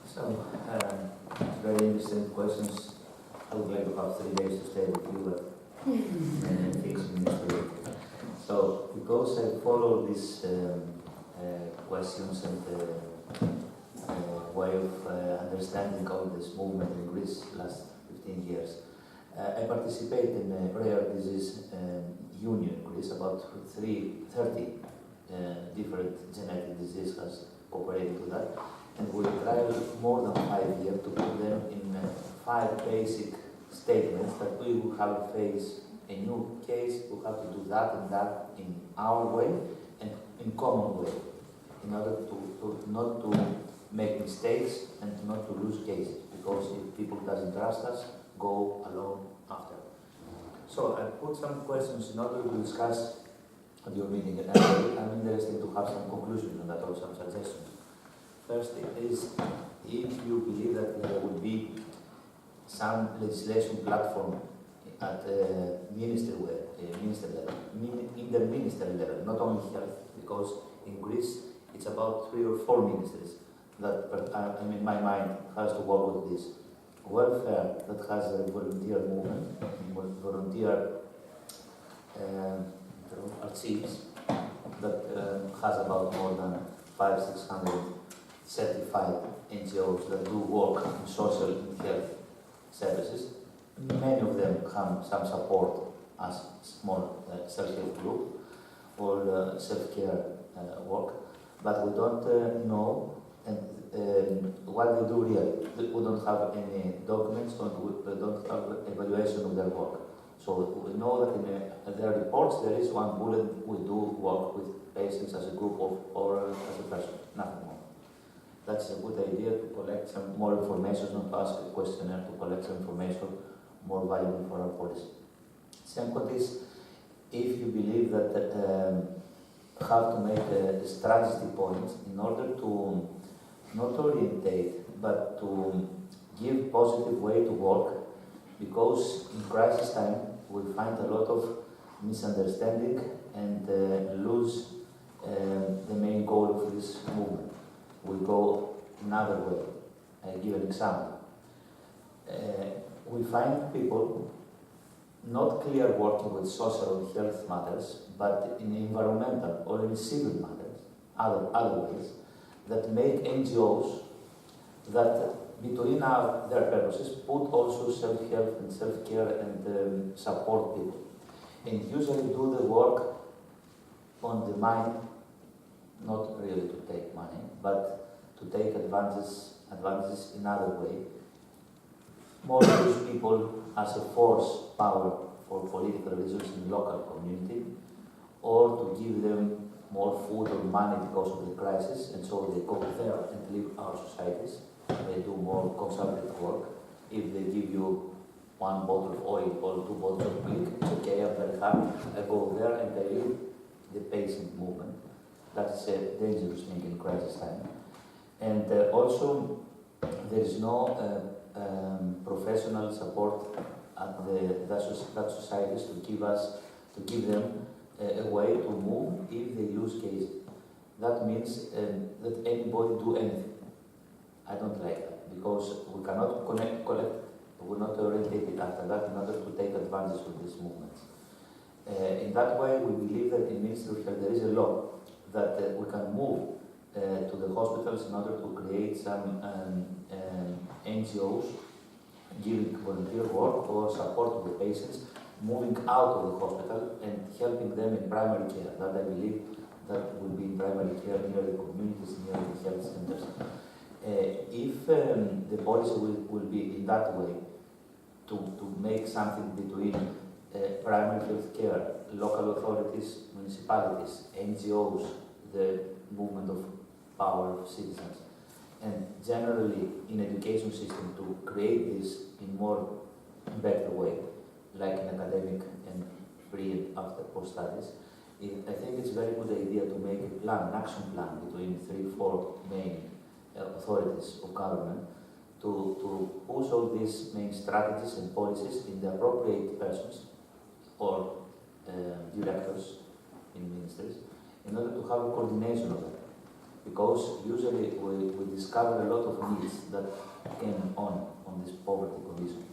So, very interesting questions. I would like to have 3 days to stay with you, but things in history. So, because I follow these questions and way of understanding all this movement in Greece last 15 years, I participate in a rare disease union in Greece. About 30 different genetic diseases has cooperated with that. And we tried more than 5 years to put them in 5 basic statements that we will have to face a new case, we have to do that and that in our way and in common way, in order to not to make mistakes and not to lose cases, because if people doesn't trust us, go alone after. So I put some questions in order to discuss at your meeting, and I'm interested to have some conclusions on that or some suggestions. First is, if you believe that there will be some legislation platform at minister level, interministerial level, not only health, because in Greece it's about 3 or 4 ministries that, in my mind, has to work with this. Welfare, that has a volunteer movement, volunteer chiefs, that has about more than 500-600 certified NGOs that do work in social and health services. Many of them have some support as small self-help group or self-care work, but we don't know what they do really. We don't have any documents, or we don't have evaluation of their work. So we know that in their reports there is one bullet: we do work with patients as a group or as a person, nothing more. That's a good idea to collect some more information, not to ask a questionnaire, to collect some information more valuable for our policy. Second is, if you believe that have to make a strategy point in order to not orientate, but to give positive way to work, because in crisis time we find a lot of misunderstanding and lose the main goal of this movement. We go another way. I give an example. We find people not clear working with social and health matters, but in environmental or in civil matters, other ways, that make NGOs that between their purposes put also self-help and self-care and support people. And usually do the work on the mind, not really to take money, but to take advantages in other way. More use people as a force, power for political reasons in local community, or to give them more food or money because of the crisis, and so they go there and leave our societies. They do more consultative work. If they give you 1 bottle of oil or 2 bottles of milk, it's okay, I'm very happy. I go there and I leave the patient movement. That's a dangerous thing in crisis time. And also, there is no professional support at that societies to give them a way to move if they lose cases. That means that anybody do anything. I don't like that, because we cannot collect, we will not orientate it after that in order to take advantage of these movements. In that way, we believe that in Ministry of Health there is a law that we can move to the hospitals in order to create some NGOs giving volunteer work or support to the patients, moving out of the hospital and helping them in primary care. That I believe that will be in primary care near the communities, near the health centers. If the policy will be in that way, to make something between primary health care, local authorities, municipalities, NGOs, the movement of power of citizens, and generally in education system to create this in more better way, like in academic and pre and after post studies. I think it's a very good idea to make a plan, an action plan between 3-4 main authorities of government to push all these main strategies and policies in the appropriate persons or directors in ministries in order to have a coordination of it. Because usually we discover a lot of needs that came on this poverty condition.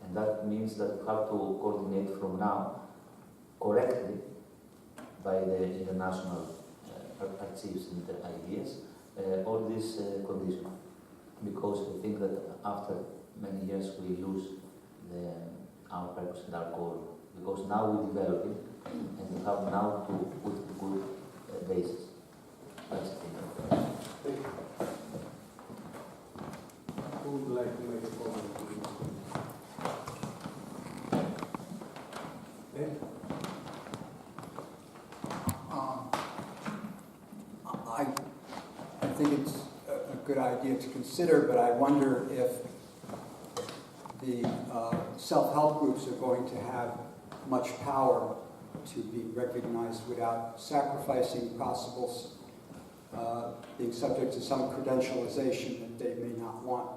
And that means that we have to coordinate from now correctly by the international archives and the ideas all these conditions. Because we think that after many years we lose our purpose and our goal. Because now we develop it and we have now to put a good basis. That's the thing. Thank you. Who would like to make a comment? I think it's a good idea to consider, but I wonder if the self-help groups are going to have much power to be recognized without sacrificing possible being subject to some credentialization that they may not want.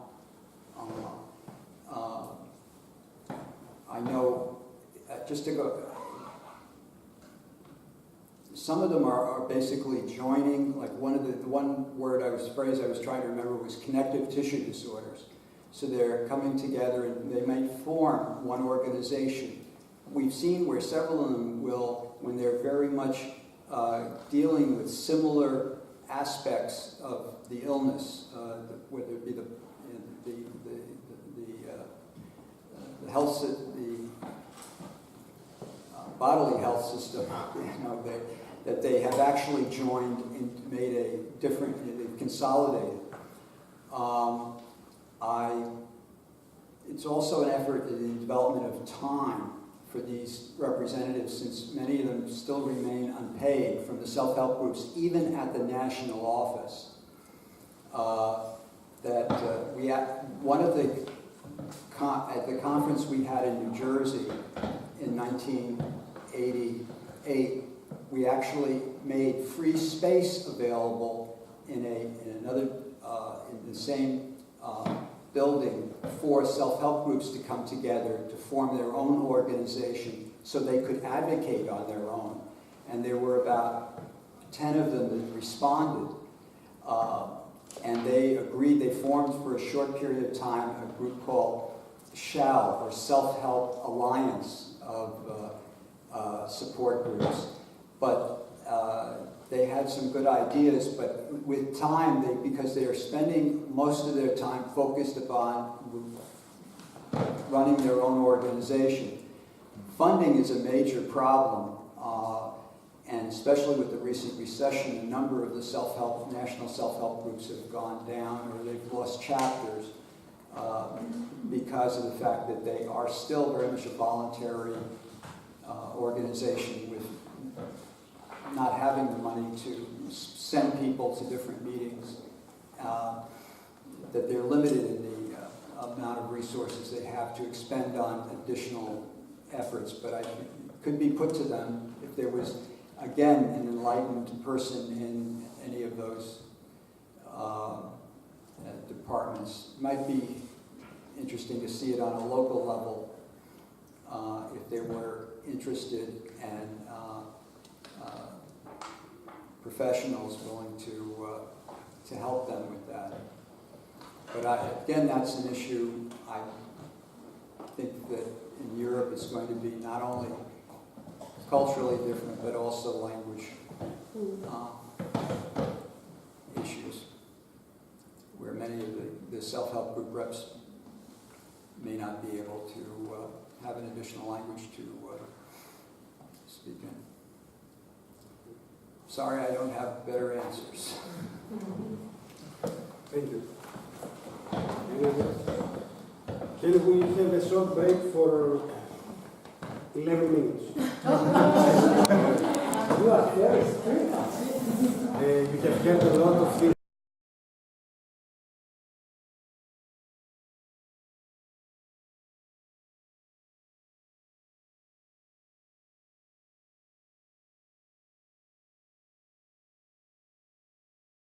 I know, just to go, some of them are basically joining, like the one phrase I was trying to remember was connective tissue disorders. So they're coming together and they might form one organization. We've seen where several of them will, when they're very much dealing with similar aspects of the illness, whether it be the health, the bodily health system, that they have actually joined and made a different, they've consolidated. It's also an effort in the development of time for these representatives, since many of them still remain unpaid from the self-help groups, even at the national office. At the conference we had in New Jersey in 1988, we actually made free space available in the same building for self-help groups to come together to form their own organization so they could advocate on their own. And there were about 10 of them that responded. And they agreed, they formed for a short period of time a group called SHAL, or Self-Help Alliance of support groups. But they had some good ideas, but with time, because they are spending most of their time focused upon running their own organization. Funding is a major problem, and especially with the recent recession, a number of the national self-help groups have gone down or they've lost chapters because of the fact that they are still very much a voluntary organization with not having the money to send people to different meetings, that they're limited in the amount of resources they have to expend on additional efforts. But it could be put to them if there was, again, an enlightened person in any of those departments. It might be interesting to see it on a local level if they were interested and professionals willing to help them with that. But again, that's an issue. I think that in Europe it's going to be not only culturally different, but also language issues, where many of the self-help group reps may not be able to have an additional language to speak in. Sorry, I don't have better answers. Thank you. Can we have a short break for 11 minutes. You are very strict. You have heard a lot of things.